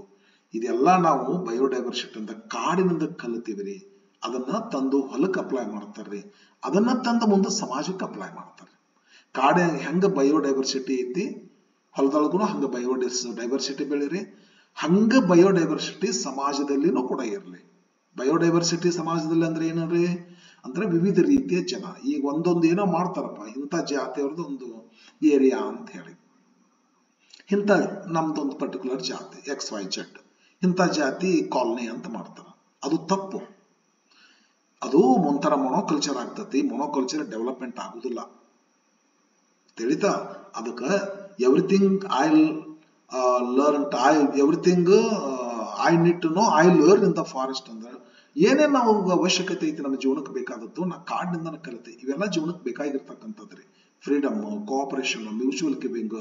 ಇದೆಲ್ಲ ನಾವು ಬಯೋಡೈವರ್ಸಿಟಿ ಅಂತ ಕಾಡಿನಿಂದ ಕಲಿತೀವಿ. ಅದನ್ನ ತಂದು ಹೊಲಕ್ಕೆ ಅಪ್ಲೈ ಮಾಡ್ತಾರ್ರಿ, ಅದನ್ನ ತಂದು ಮುಂದೆ ಸಮಾಜಕ್ಕೆ ಅಪ್ಲೈ ಮಾಡ್ತಾರೆ. ಕಾಡ ಹೆಂಗ ಬಯೋಡೈವರ್ಸಿಟಿ ಐತಿ, ಹೊಲದೊಳಗೂ ಹಂಗ ಬಯೋಡೈವರ್ಸಿಟಿ ಬೆಳಿರಿ. ಹಂಗ ಬಯೋಡೈವರ್ಸಿಟಿ ಸಮಾಜದಲ್ಲಿನೂ ಕೂಡ ಇರಲಿ. ಬಯೋಡೈವರ್ಸಿಟಿ ಸಮಾಜದಲ್ಲಿ ಅಂದ್ರೆ ಏನ್ರಿ ಅಂದ್ರೆ ವಿವಿಧ ರೀತಿಯ ಜನ. ಈಗ ಒಂದೊಂದು ಏನೋ ಮಾಡ್ತಾರಪ್ಪ, ಇಂಥ ಜಾತಿಯವ್ರದ್ದು ಒಂದು ಏರಿಯಾ ಅಂತ ಹೇಳಿ, ಇಂಥ ನಮ್ದೊಂದು ಪರ್ಟಿಕ್ಯುಲರ್ ಜಾತಿ XYZ, ಇಂಥ ಜಾತಿ ಕಾಲನಿ ಅಂತ ಮಾಡ್ತಾರ. ಅದು ತಪ್ಪು. ಅದು ಒಂಥರ ಮೊನೋಕಲ್ಚರ್ ಆಗ್ತತಿ. ಮೊನೋಕಲ್ಚರ್ ಡೆವಲಪ್ಮೆಂಟ್ ಆಗುದಿಲ್ಲ, ತಿಳಿತಾ? ಅದಕ್ಕೆ everything I need to know I learn in the forest ಅಂದ್ರೆ ಏನೇನ್ ನಾವು ಅವಶ್ಯಕತೆ ಐತಿ ನಮ್ಮ ಜೀವನಕ್ಕೆ ಬೇಕಾದದ್ದು ನಾ ಕಾಡಿನಿಂದ ಕಲಿತೆ. ಇವೆಲ್ಲ ಜೀವನಕ್ಕೆ ಬೇಕಾಗಿರ್ತಕ್ಕಂಥದ್ರಿ. ಫ್ರೀಡಮ್, ಕೋಆಪರೇಷನ್, ಮ್ಯೂಚುವಲ್ ಗಿವಿಂಗ್,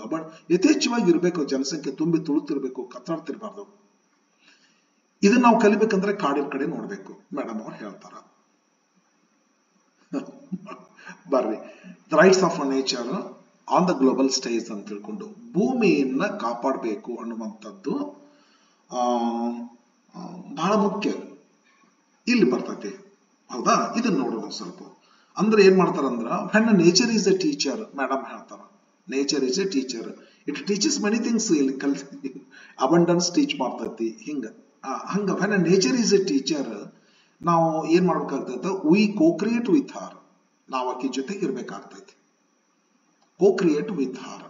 ಯಥೇಚ್ಛವಾಗಿ ಇರಬೇಕು. ಜನಸಂಖ್ಯೆ ತುಂಬಿ ತುಳುತ್ತಿರ್ಬೇಕು, ಕತ್ತಾಡ್ತಿರ್ಬಾರ್ದು. ಇದನ್ನ ನಾವು ಕಲಿಬೇಕಂದ್ರೆ ಕಾಡಿನ ಕಡೆ ನೋಡ್ಬೇಕು, ಮೇಡಮ್ ಅವ್ರು ಹೇಳ್ತಾರ. ಬರ್ರಿ, rights of nature on the global stage ಅಂತ ತಿಳ್ಕೊಂಡು ಭೂಮಿಯನ್ನ ಕಾಪಾಡಬೇಕು ಅನ್ನುವಂಥದ್ದು ಬಹಳ ಮುಖ್ಯ ಇಲ್ಲಿ ಬರ್ತೈತಿ. ಹೌದಾ? ಇದನ್ನ ನೋಡೋಣ ಸ್ವಲ್ಪ. ಅಂದ್ರೆ ಏನ್ ಮಾಡ್ತಾರಂದ್ರ, when nature is a teacher, madam ಹೇಳ್ತಾರ, nature is a teacher, it teaches many things. ಇಲ್ಲಿ ಅಬಂಡನ್ಸ್ ಟೀಚ್ ಮಾಡ್ತೈತಿ. ಹಂಗ when nature is a teacher, ನಾವು ಏನ್ ಮಾಡ್ಬೇಕಾಗ್ತೈತೆ, ವಿ ಕೋ-ಕ್ರಿಯೇಟ್ ವಿತ್ ಹರ್, ನಾವು ಆಕಿ ಜೊತೆಗೆ ಇರ್ಬೇಕಾಗ್ತೈತಿ. ಕೋ-ಕ್ರಿಯೇಟ್ ವಿತ್ ಹರ್,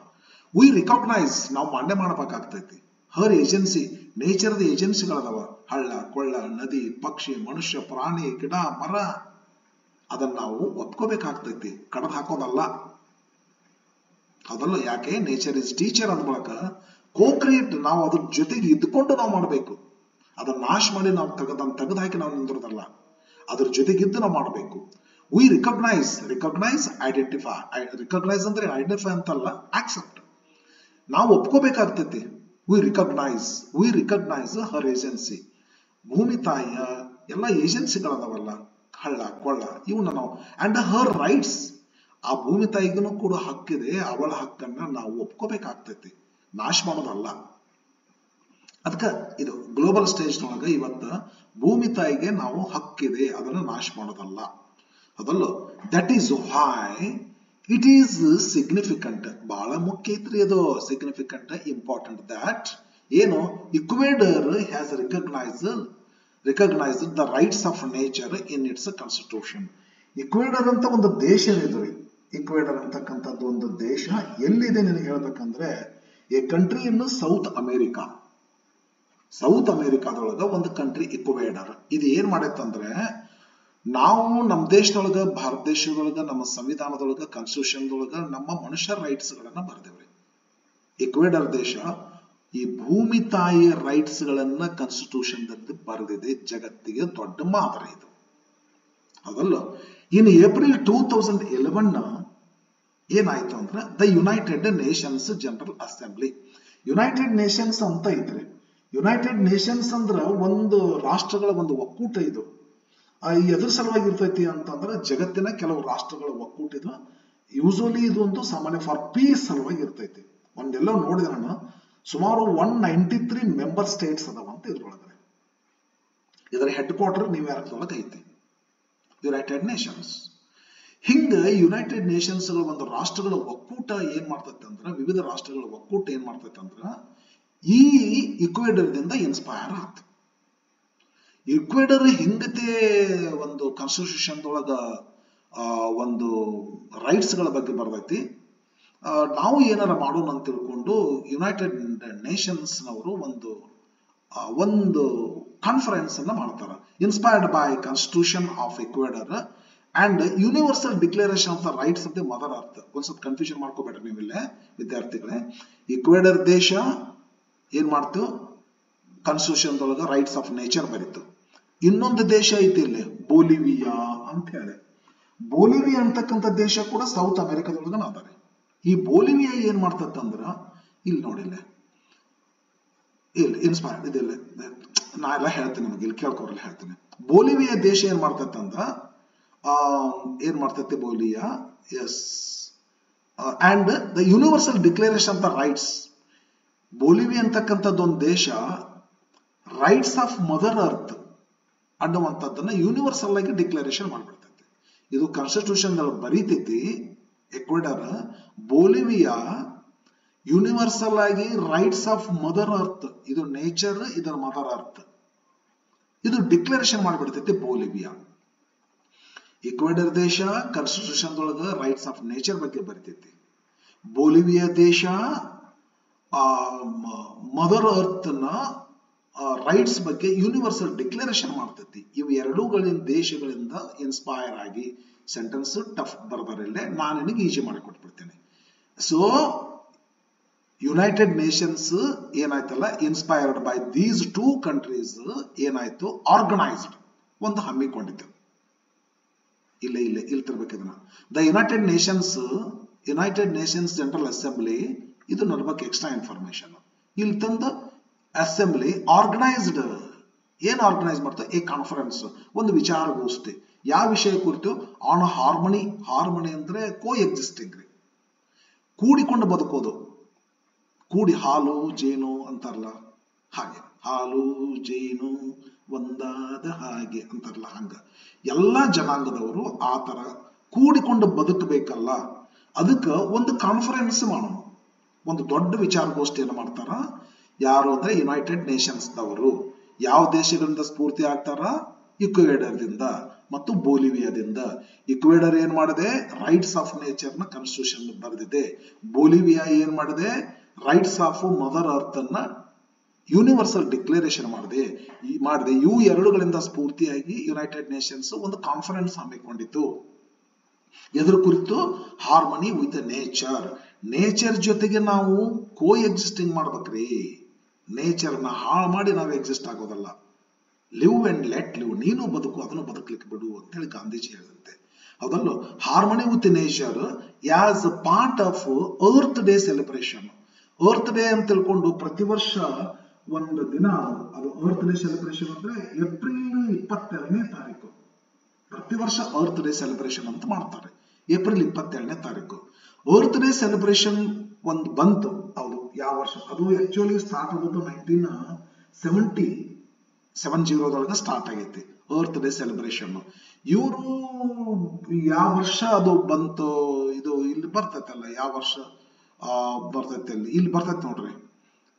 ವಿ ರಿಕಾಗ್ನೈಸ್, ನಾವು ಮಾನ್ಯ ಮಾಡ್ಬೇಕಾಗ್ತೈತಿ. ಹರ್ ಏಜೆನ್ಸಿ, ನೇಚರ್ದ ಏಜೆನ್ಸಿಗಳದಾವ, ಹಳ್ಳ ಕೊಳ್ಳ, ನದಿ, ಪಕ್ಷಿ, ಮನುಷ್ಯ, ಪ್ರಾಣಿ, ಗಿಡ, ಮರ, ಅದನ್ನ ನಾವು ಒಪ್ಕೋಬೇಕಾಗ್ತೈತಿ, ಕಡದ್ ಹಾಕೋದಲ್ಲ. ಅದಲ್ಲ, ಯಾಕೆ ನೇಚರ್ ಇಸ್ ಟೀಚರ್ ಅಂದ ಬಳಕ ಕೋ-ಕ್ರಿಯೇಟ್, ನಾವು ಅದ್ರ ಜೊತೆಗೆ ಇದ್ಕೊಂಡು ನಾವು ಮಾಡಬೇಕು. ಅದನ್ನ ನಾಶ ಮಾಡಿ ನಾವು ತೆಗೆದು ಹಾಕಿ ನಾವು ನಿಂದಿರೋದಲ್ಲ, ಅದ್ರ ಜೊತೆಗಿದ್ದು ನಾವು ಮಾಡಬೇಕು. ವಿ ರಿಕಗ್ನೈಸ್, ಐಡೆಂಟಿಫೈ, ರಿಕಗ್ನೈಸ್ ಅಂದ್ರೆ ಐಡೆಂಟಿಫೈ ಅಂತಲ್ಲ, ಆಕ್ಸೆಪ್ಟ್, ನಾವು ಒಪ್ಕೋಬೇಕಾಗ್ತೈತಿ. ವಿ ರಿಕಗ್ನೈಸ್ ಹರ್ ಏಜೆನ್ಸಿ, ಭೂಮಿ ತಾಯಿಯ ಎಲ್ಲ ಏಜೆನ್ಸಿಗಳದಾವಲ್ಲ, ಹಳ್ಳ ಕೊಳ್ಳ, ಇವನ್ನ ನಾವು, ಅಂಡ್ ಹರ್ ರೈಟ್ಸ್, ಆ ಭೂಮಿ ತಾಯಿಗೂ ಕೂಡ ಹಕ್ಕಿದೆ, ಅವಳ ಹಕ್ಕನ್ನ ನಾವು ಒಪ್ಕೋಬೇಕಾಗ್ತೈತಿ, ನಾಶ ಮಾಡೋದಲ್ಲ. ಅದಕ್ಕೆ ಇದು ಗ್ಲೋಬಲ್ ಸ್ಟೇಜ್ ನೊಳಗ ಇವತ್ತ ಭೂಮಿ ತಾಯಿಗೆ ನಾವು ಹಕ್ಕಿದೆ, ಅದನ್ನು ನಾಶ ಮಾಡೋದಲ್ಲ. ಅದಲ್ಲ, that is why it is significant, ಬಹಳ ಮುಖ್ಯ ಐತ್ರಿ ಅದು, ಸಿಗ್ನಿಫಿಕೆಂಟ್, ಇಂಪಾರ್ಟೆಂಟ್, ದಟ್ ಏನು, Ecuador has recognised the rights of nature in its constitution. Ecuador ಅಂತ ಒಂದು ದೇಶ ಇದೆ. ಇಕ್ವೇಡರ್ ಅಂತಕ್ಕಂಥದ್ದು ಒಂದು ದೇಶ ಎಲ್ಲಿದೆ ನಿನಗೆ ಹೇಳ್ಬೇಕಂದ್ರೆ, a country in South America. ಸೌತ್ ಅಮೆರಿಕಾದೊಳಗ ಒಂದು ಕಂಟ್ರಿ ಇಕ್ವೇಡರ್. ಇದು ಏನ್ ಮಾಡೈತಂದ್ರೆ, ನಾವು ನಮ್ಮ ದೇಶದೊಳಗ, ಭಾರತ ದೇಶದೊಳಗ, ನಮ್ಮ ಸಂವಿಧಾನದೊಳಗ, ಕಾನ್ಸ್ಟಿಟ್ಯೂಷನ್ದೊಳಗ ನಮ್ಮ ಮನುಷ್ಯರ ರೈಟ್ಸ್ ಗಳನ್ನ ಬರ್ದೇವ್ರಿ. ಇಕ್ವೇಡರ್ ದೇಶ ಈ ಭೂಮಿ ತಾಯಿಯ ರೈಟ್ಸ್ ಗಳನ್ನ ಕಾನ್ಸ್ಟಿಟ್ಯೂಷನ್ ದಲ್ಲಿ ಬರೆದಿದೆ. ಜಗತ್ತಿಗೆ ದೊಡ್ಡ ಮಾದರಿ ಇದು. ಅದಲ್ಲ, ಇನ್ ಏಪ್ರಿಲ್ 2011 ಏನಾಯ್ತು ಅಂದ್ರೆ, the United Nations General assembly, United Nations ಅಂತ ಇದ್ರಿ. ಯುನೈಟೆಡ್ ನೇಷನ್ಸ್ ಅಂದ್ರ ಒಂದು ರಾಷ್ಟ್ರಗಳ ಒಂದು ಒಕ್ಕೂಟ. ಇದು ಎದ್ರ ಸಲುವಾಗಿ ಇರ್ತೈತಿ ಅಂತಂದ್ರೆ, ಜಗತ್ತಿನ ಕೆಲವು ರಾಷ್ಟ್ರಗಳ ಒಕ್ಕೂಟ ಇದು. ಯೂಶಲಿ ಇದು ಒಂದು ಸಾಮಾನ್ಯ ಫಾರ್ ಪೀಸ್ ಸಲುವಾಗಿ ಇರ್ತೈತಿ. ಒಂದೆಲ್ಲ ನೋಡಿದ್ರೆ ನಾನು ಸುಮಾರು 193 ಮೆಂಬರ್ ಸ್ಟೇಟ್ಸ್ ಅದಾವ ಅಂತ ಇದ್ರೊಳಗಡೆ. ಇದರ ಹೆಡ್ ಕ್ವಾರ್ಟರ್ ನ್ಯೂಯಾರ್ಕ್ದೊಳಗೆ ಐತಿ, ಯುನೈಟೆಡ್ ನೇಷನ್ಸ್. ಹಿಂಗ ಯುನೈಟೆಡ್ ನೇಷನ್ಸ್ ಒಂದು ರಾಷ್ಟ್ರಗಳ ಒಕ್ಕೂಟ ಏನ್ ಮಾಡ್ತೈತೆ ಅಂದ್ರ, ವಿವಿಧ ರಾಷ್ಟ್ರಗಳ ಒಕ್ಕೂಟ ಏನ್ ಮಾಡ್ತೈತೆ ಅಂದ್ರ, ಈ ಇಕ್ವೇಡರ್ದಿಂದ ಇನ್ಸ್ಪೈರ್ ಆಯ್ತು. ಇಕ್ವೇಡರ್ ಹಿಂಗತೆ ಒಂದು ಕಾನ್ಸ್ಟಿಟ್ಯೂಷನ್ ಒಳಗ ಒಂದು ರೈಟ್ಸ್ ಗಳ ಬಗ್ಗೆ ಬರ್ತೈತಿ. ನಾವು ಏನಾರ ಮಾಡೋಣ ಅಂತ ತಿಳ್ಕೊಂಡು ಯುನೈಟೆಡ್ ನೇಷನ್ಸ್ ನವರು ಒಂದು ಕಾನ್ಫರೆನ್ಸ್ ಅನ್ನ ಮಾಡ್ತಾರ, inspired by constitution of Ecuador and universal declaration of the rights of the Mother Earth. ಒಂದ್ ಸ್ವಲ್ಪ ಕನ್ಫ್ಯೂಷನ್ ಮಾಡ್ಕೋಬೇಡ್ರಿ ನೀವಿಲ್ಲೇ ವಿದ್ಯಾರ್ಥಿಗಳೇ. ಇಕ್ವೇಡರ್ ದೇಶ ಏನ್ ಮಾಡ್ತು, ಕಾನ್ಸ್ಟಿಟ್ಯೂಷನ್ ಒಳಗ ರೈಟ್ಸ್ ಆಫ್ ನೇಚರ್ ಬರೀತು. ಇನ್ನೊಂದು ದೇಶ ಐತಿ ಇಲ್ಲಿ, ಬೋಲಿವಿಯಾ ಅಂತ ಹೇಳಿ. ಬೋಲಿವಿಯಾ ಅಂತಕ್ಕಂಥ ದೇಶ ಕೂಡ ಸೌತ್ ಅಮೆರಿಕಾದೊಳಗ ಅದಾರೆ. ಈ ಬೋಲಿವಿಯಾ ಏನ್ ಮಾಡ್ತಂದ್ರ, ಇಲ್ಲಿ ನೋಡಿಲ್ಲ, ಇಲ್ಲಿ ಇನ್ಸ್ಪೈರ್ಡ್ ಇದೆಲ್ಲ ನಾ ಎಲ್ಲ ಹೇಳ್ತೀನಿ ನಿಮಗೆ, ಇಲ್ಲಿ ಕೇಳ್ಕೊರಲ್ಲ ಹೇಳ್ತೀನಿ. ಬೋಲಿವಿಯಾ ದೇಶ ಏನ್ ಮಾಡ್ತಂದ್ರ, ಏನ್ ಮಾಡ್ತೈತಿ Bolivia, yes, and the universal declaration of the rights. Bolivia ಅಂತಕ್ಕಂಥದ್ದು ಒಂದು ದೇಶ ರೈಟ್ಸ್ ಆಫ್ ಮದರ್ ಅರ್ತ್ ಅನ್ನುವಂಥದ್ದನ್ನ ಯೂನಿವರ್ಸಲ್ ಆಗಿ ಡಿಕ್ಲರೇಷನ್ ಮಾಡ್ಬಿಡ್ತೈತಿ. ಇದು ಕಾನ್ಸ್ಟಿಟ್ಯೂಷನ್ ಬರೀತೈತಿ. ಎಕ್ವೆಡರ್, ಬೋಲಿವಿಯಾ ಯೂನಿವರ್ಸಲ್ ಆಗಿ ರೈಟ್ಸ್ ಆಫ್ ಮದರ್ ಅರ್ತ್, ಇದು ನೇಚರ್, ಇದರ ಮದರ್ ಅರ್ತ್, ಇದು ಡಿಕ್ಲರೇಷನ್ ಮಾಡ್ಬಿಡ್ತೈತಿ ಬೋಲಿವಿಯಾ. ಇಕ್ವೆಡರ್ ದೇಶ ಕಾನ್ಸ್ಟಿಟ್ಯೂಷನ್ ಒಳಗ ರೈಟ್ಸ್ ಆಫ್ ನೇಚರ್ ಬಗ್ಗೆ ಬರೀತೈತಿ. ಬೋಲಿವಿಯಾ ದೇಶ ಮದರ್ ಅರ್ತ್ ನ ರೈಟ್ಸ್ ಬಗ್ಗೆ ಯೂನಿವರ್ಸಲ್ ಡಿಕ್ಲರೇಷನ್ ಮಾಡ್ತೈತಿ. ಇವು ಎರಡೂಗಳಿಂದ ದೇಶಗಳಿಂದ ಇನ್ಸ್ಪೈರ್ ಆಗಿ ಸೆಂಟೆನ್ಸ್ ಟಫ್ ಬರ್ಬರಲ್ಲೇ ನಾನು ನಿನಗೆ ಈಜಿ ಮಾಡಿಕೊಟ್ಬಿಡ್ತೇನೆ. ಸೊ ಯುನೈಟೆಡ್ ನೇಷನ್ಸ್ ಏನಾಯ್ತಲ್ಲ, inspired by these two countries ಏನಾಯ್ತು, ಆರ್ಗನೈಸ್ಡ್ ಒಂದು ಹಮ್ಮಿಕೊಂಡಿತ್ತು. ಇಲ್ಲಿ ತರಬೇಕಿದನ್ನ the United Nations General Assembly. ಇದು ನನ್ನ ಬಗ್ಗೆ ಎಕ್ಸ್ಟ್ರಾ ಇನ್ಫಾರ್ಮೇಶನ್. ಇಲ್ಲಿ ತಂದ ಅಸೆಂಬ್ಲಿ ಆರ್ಗನೈಸ್ಡ್ ಏನು ಆರ್ಗನೈಸ್ ಮಾಡ್ತಾರೆ? ಎ ಕಾನ್ಫರೆನ್ಸ್, ಒಂದು ವಿಚಾರಗೋಷ್ಠಿ. ಯಾವ ವಿಷಯ ಕುರಿತು? On harmony. ಹಾರ್ಮನಿ ಅಂದ್ರೆ ಕೋ ಎಕ್ಸಿಸ್ಟಿಂಗ್ ರೀ, ಕೂಡಿಕೊಂಡು ಬದುಕೋದು. ಕೂಡಿ ಹಾಲು ಜೇನು ಅಂತಾರಲ್ಲ ಹಾಗೆ, ಹಾಲು ಜೇನು ಒಂದಾದ ಹಾಗೆ ಅಂತಾರಲ್ಲ ಹಂಗ ಎಲ್ಲ ಜನಾಂಗದವರು ಆ ತರ ಕೂಡಿಕೊಂಡು ಬದುಕಬೇಕಲ್ಲ. ಅದಕ್ಕೆ ಒಂದು ಕಾನ್ಫರೆನ್ಸ್ ಮಾಡೋಣ, ಒಂದು ದೊಡ್ಡ ವಿಚಾರಗೋಷ್ಠಿಯನ್ನು ಮಾಡ್ತಾರ. ಯಾರು ಅಂದ್ರೆ ಯುನೈಟೆಡ್ ನೇಷನ್ಸ್ ದವರು. ಯಾವ ದೇಶಗಳಿಂದ ಸ್ಫೂರ್ತಿ ಆಗ್ತಾರ? ಇಕ್ವೆಡರ್ದಿಂದ ಮತ್ತು ಬೋಲಿವಿಯಾದಿಂದ. ಇಕ್ವೆಡರ್ ಏನ್ ಮಾಡಿದೆ? ರೈಟ್ಸ್ ಆಫ್ ನೇಚರ್ ನ ಕಾನ್ಸ್ಟಿಟ್ಯೂಷನ್ ಬರೆದಿದೆ. ಬೋಲಿವಿಯಾ ಏನ್ ಮಾಡಿದೆ? ರೈಟ್ಸ್ ಆಫ್ ಮದರ್ ಅರ್ತ್ ಅನ್ನ ಯೂನಿವರ್ಸಲ್ ಡಿಕ್ಲರೇಷನ್ ಮಾಡಿದೆ. ಇವು ಎರಡುಗಳಿಂದ ಸ್ಫೂರ್ತಿಯಾಗಿ ಯುನೈಟೆಡ್ ನೇಷನ್ಸ್ ಒಂದು ಕಾನ್ಫರೆನ್ಸ್ ಹಮ್ಮಿಕೊಂಡಿತು. ಎದ್ರ ಕುರಿತು? Harmony with nature. ನೇಚರ್ ಜೊತೆಗೆ ನಾವು ಕೋ ಎಕ್ಸಿಸ್ಟಿಂಗ್ ಮಾಡ್ಬೇಕ್ರಿ. ನೇಚರ್ ನ ಹಾಳು ಮಾಡಿ ನಾವು ಎಕ್ಸಿಸ್ಟ್ ಆಗೋದಲ್ಲ. Live and let live. ನೀನು ಬದುಕು, ಅದನ್ನು ಬದುಕಲಿಕ್ಕೆ ಬಿಡು ಅಂತ ಹೇಳಿ ಗಾಂಧೀಜಿ ಹೇಳಿದಂತೆ. ಹೌದಲ್ಲ? Harmony with nature as a part of earth day celebration. Earth day ಅಂತ ತಿಳ್ಕೊಂಡು ಪ್ರತಿ ವರ್ಷ ಒಂದು ದಿನ, ಅದು ಅರ್ತ್ ಡೇ ಸೆಲೆಬ್ರೇಷನ್ ಅಂದ್ರೆ ಏಪ್ರಿಲ್ 22ನೇ ತಾರೀಕು. ಪ್ರತಿ ವರ್ಷ ಅರ್ತ್ ಡೇ ಸೆಲೆಬ್ರೇಷನ್ ಅಂತ ಮಾಡ್ತಾರೆ, ಏಪ್ರಿಲ್ 22ನೇ ತಾರೀಕು. ಅರ್ತ್ ಡೇ ಸೆಲೆಬ್ರೇಷನ್ ಒಂದು ಬಂತು. ಹೌದು, ಯಾವ ವರ್ಷ? ಅದು ಆಕ್ಚುಲಿ ಸ್ಟಾರ್ಟ್ ಆಗೋದು 1970 ಸ್ಟಾರ್ಟ್ ಆಗೈತಿ ಅರ್ತ್ ಡೇ ಸೆಲೆಬ್ರೇಷನ್. ಇವರು ಯಾವ ವರ್ಷ ಅದು ಬಂತು? ಇದು ಇಲ್ಲಿ ಬರ್ತೈತಲ್ಲ, ಯಾವ ವರ್ಷ ಬರ್ತೈತೆ? ಇಲ್ಲಿ ಬರ್ತೈತೆ ನೋಡ್ರಿ.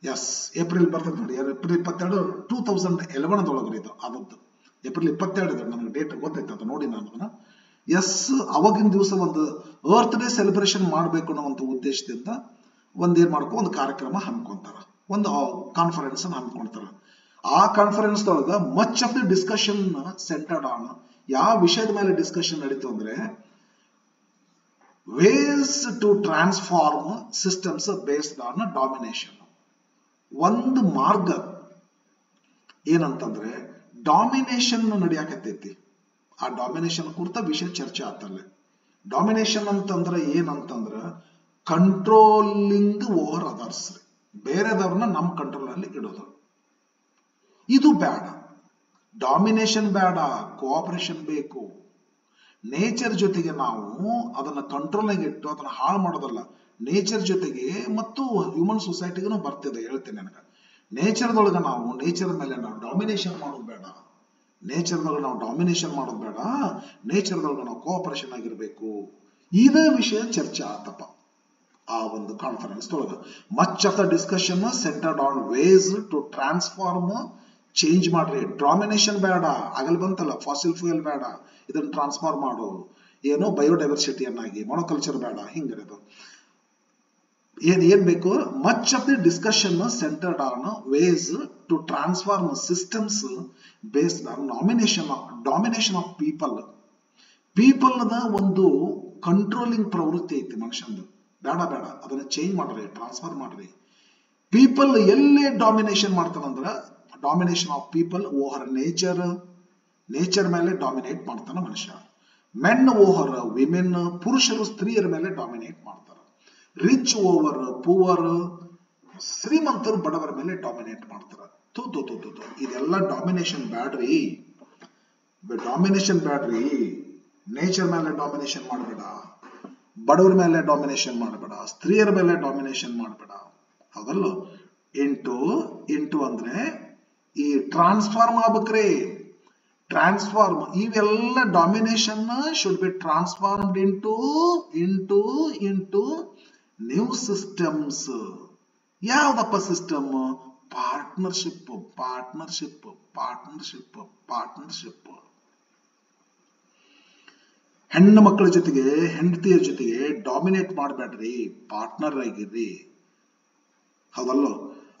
ಎಸ್, ಏಪ್ರಿಲ್ ಬರ್ತೈತೆ ನೋಡಿ. ಏಪ್ರಿಲ್ 22, 2011 ಇದು ಆದದ್ದು. ಏಪ್ರಿಲ್ 22 ನನಗೆ ಡೇಟ್ ಗೊತ್ತೈತೆ, ಅದು ನೋಡಿ ನಾನು ಅದನ್ನ. ಎಸ್, ಅವಾಗಿನ ದಿವಸ ಒಂದು ಅರ್ತ್ ಡೇ ಸೆಲೆಬ್ರೇಷನ್ ಮಾಡಬೇಕು ಅನ್ನೋ ಉದ್ದೇಶದಿಂದ ಒಂದೇನ್ ಮಾಡ್ಕೊ ಒಂದು ಕಾರ್ಯಕ್ರಮ ಹಮ್ಮಿಕೊಂತಾರ, ಒಂದು ಕಾನ್ಫರೆನ್ಸ್ ಹಮ್ಮಿಕೊಂತಾರ. ಆ ಕಾನ್ಫರೆನ್ಸ್ ಒಳಗ much of the discussion centred on ಯಾವ ವಿಷಯದ ಮೇಲೆ ಡಿಸ್ಕಷನ್ ನಡೀತು ಅಂದ್ರೆ ways to transform systems based on domination. ಒಂದು ಮಾರ್ಗ ಏನಂತಂದ್ರೆ ಡಾಮಿನೇಷನ್ ನಡೆಯಾಕತ್ತೈತಿ. ಆ ಡಾಮಿನೇಷನ್ ಕುರಿತ ವಿಷಯ ಚರ್ಚೆ ಆಗ್ತಲ್ಲ. ಡಾಮಿನೇಷನ್ ಅಂತಂದ್ರೆ ಏನಂತಂದ್ರ ಕಂಟ್ರೋಲಿಂಗ್ ಓವರ್ ಅದರ್ಸ್, ಬೇರೆದವ್ರನ್ನ ನಮ್ಮ ಕಂಟ್ರೋಲ್ ಅಲ್ಲಿ ಇಡೋದು. ಇದು ಬೇಡ, ಡಾಮಿನೇಷನ್ ಬೇಡ, ಕೋಆಪರೇಷನ್ ಬೇಕು. ನೇಚರ್ ಜೊತೆಗೆ ನಾವು ಅದನ್ನ ಕಂಟ್ರೋಲ್ ಆಗಿ ಇಟ್ಟು ಅದನ್ನ ಹಾಳು ಮಾಡೋದಲ್ಲ. ನೇಚರ್ ಜೊತೆಗೆ ಮತ್ತು ಹ್ಯೂಮನ್ ಸೊಸೈಟಿಗೂ ಬರ್ತಿದೆ, ಹೇಳ್ತೇನೆ ನನಗೆ. ನೇಚರ್ದೊಳಗ ನಾವು ನೇಚರ್ ಮೇಲೆ ನಾವು ಡಾಮಿನೇಷನ್ ಮಾಡೋದು ಬೇಡ, ನೇಚರ್ದೊಳಗೆ ನಾವು ಡಾಮಿನೇಷನ್ ಮಾಡೋದು ಬೇಡ, ನೇಚರ್ದೊಳಗೆ ನಾವು ಕೋಆಪರೇಷನ್ ಆಗಿರ್ಬೇಕು. ಇದೇ ವಿಷಯ ಚರ್ಚೆ ಆತಪ್ಪ ಆ ಒಂದು ಕಾನ್ಫರೆನ್ಸ್ ಒಳಗ. Much of the discussion centred on ways to transform, change ಮಾಡ್ರಿ. ಡಾಮಿನೇಷನ್ ಬೇಡ, ಆಗಲ್ ಬಂತಲ್ಲ ಫಾಸಿಲ್ ಫ್ಯೂಯಲ್ ಬೇಡ, ಇದನ್ನ ಟ್ರಾನ್ಸ್ಫಾರ್ಮ್ ಮಾಡು. ಏನೋ ಬಯೋಡೈವರ್ಸಿಟಿಯನ್ನಾಗಿ, ಮೊನೋಕಲ್ಚರ್ ಬೇಡ, ಹಿಂಗಿರೋದು. ಏನ್ ಬೇಕು? Much of the discussion centred on ways to transform systems based on domination of people. ಪೀಪಲ್ದ ಒಂದು ಕಂಟ್ರೋಲಿಂಗ್ ಪ್ರವೃತ್ತಿ ಐತಿ ಮನುಷ್ಯಂದು. ಬೇಡ ಬೇಡ, ಅದನ್ನ ಚೇಂಜ್ ಮಾಡ್ರಿ, ಟ್ರಾನ್ಸ್ಫರ್ ಮಾಡ್ರಿ. ಪೀಪಲ್ ಎಲ್ಲೇ ಡಾಮಿನೇಷನ್ ಮಾಡ್ತಾನಂದ್ರ domination of people over nature. Nature ಮೇಲೆ ಡಾಮಿನೇಟ್ ಮಾಡ್ತಾನ ಮನುಷ್ಯ. ಮೆನ್ ಓವರ್ ವಿಮೆನ್, ಪುರುಷರು ಸ್ತ್ರೀಯರ ಮೇಲೆ ಡಾಮಿನೇಟ್ ಮಾಡ್ತಾರ. ರಿಚ್ ಓವರ್ ಪೂವರ್, ಶ್ರೀಮಂತರು ಬಡವರ ಮೇಲೆ ಡಾಮಿನೇಟ್ ಮಾಡ್ತಾರ. ಇದೆಲ್ಲ ಡಾಮಿನೇಷನ್ ಬ್ಯಾಡ್ರಿ, ಡಾಮಿನೇಷನ್ ಬ್ಯಾಡ್ರಿ. ನೇಚರ್ ಮೇಲೆ ಡಾಮಿನೇಷನ್ ಮಾಡಬೇಡ, ಬಡವರ ಮೇಲೆ ಡಾಮಿನೇಷನ್ ಮಾಡಬೇಡ, ಸ್ತ್ರೀಯರ ಮೇಲೆ ಡಾಮಿನೇಷನ್ ಮಾಡಬೇಡ. ಹೌದಲ್ಲ? ಇಂಟು ಅಂದ್ರೆ ಈ ಟ್ರಾನ್ಸ್ಫಾರ್ಮ್ ಆಗ್ಬೇಕ್ರಿ. ಟ್ರಾನ್ಸ್ಫಾರ್ಮ್, ಇವೆಲ್ಲ domination should be transformed into new systems. ಯಾವ್ದಪ್ಪ ಸಿಸ್ಟಮ್? ಪಾರ್ಟ್ನರ್ಶಿಪ್. ಹೆಣ್ಣು ಮಕ್ಕಳ ಜೊತೆಗೆ, ಹೆಂಡತಿಯ ಜೊತೆಗೆ ಡಾಮಿನೇಟ್ ಮಾಡಬೇಡ್ರಿ, ಪಾರ್ಟ್ನರ್ ಆಗಿರ್ರಿ. ಹೌದಲ್ಲೋ?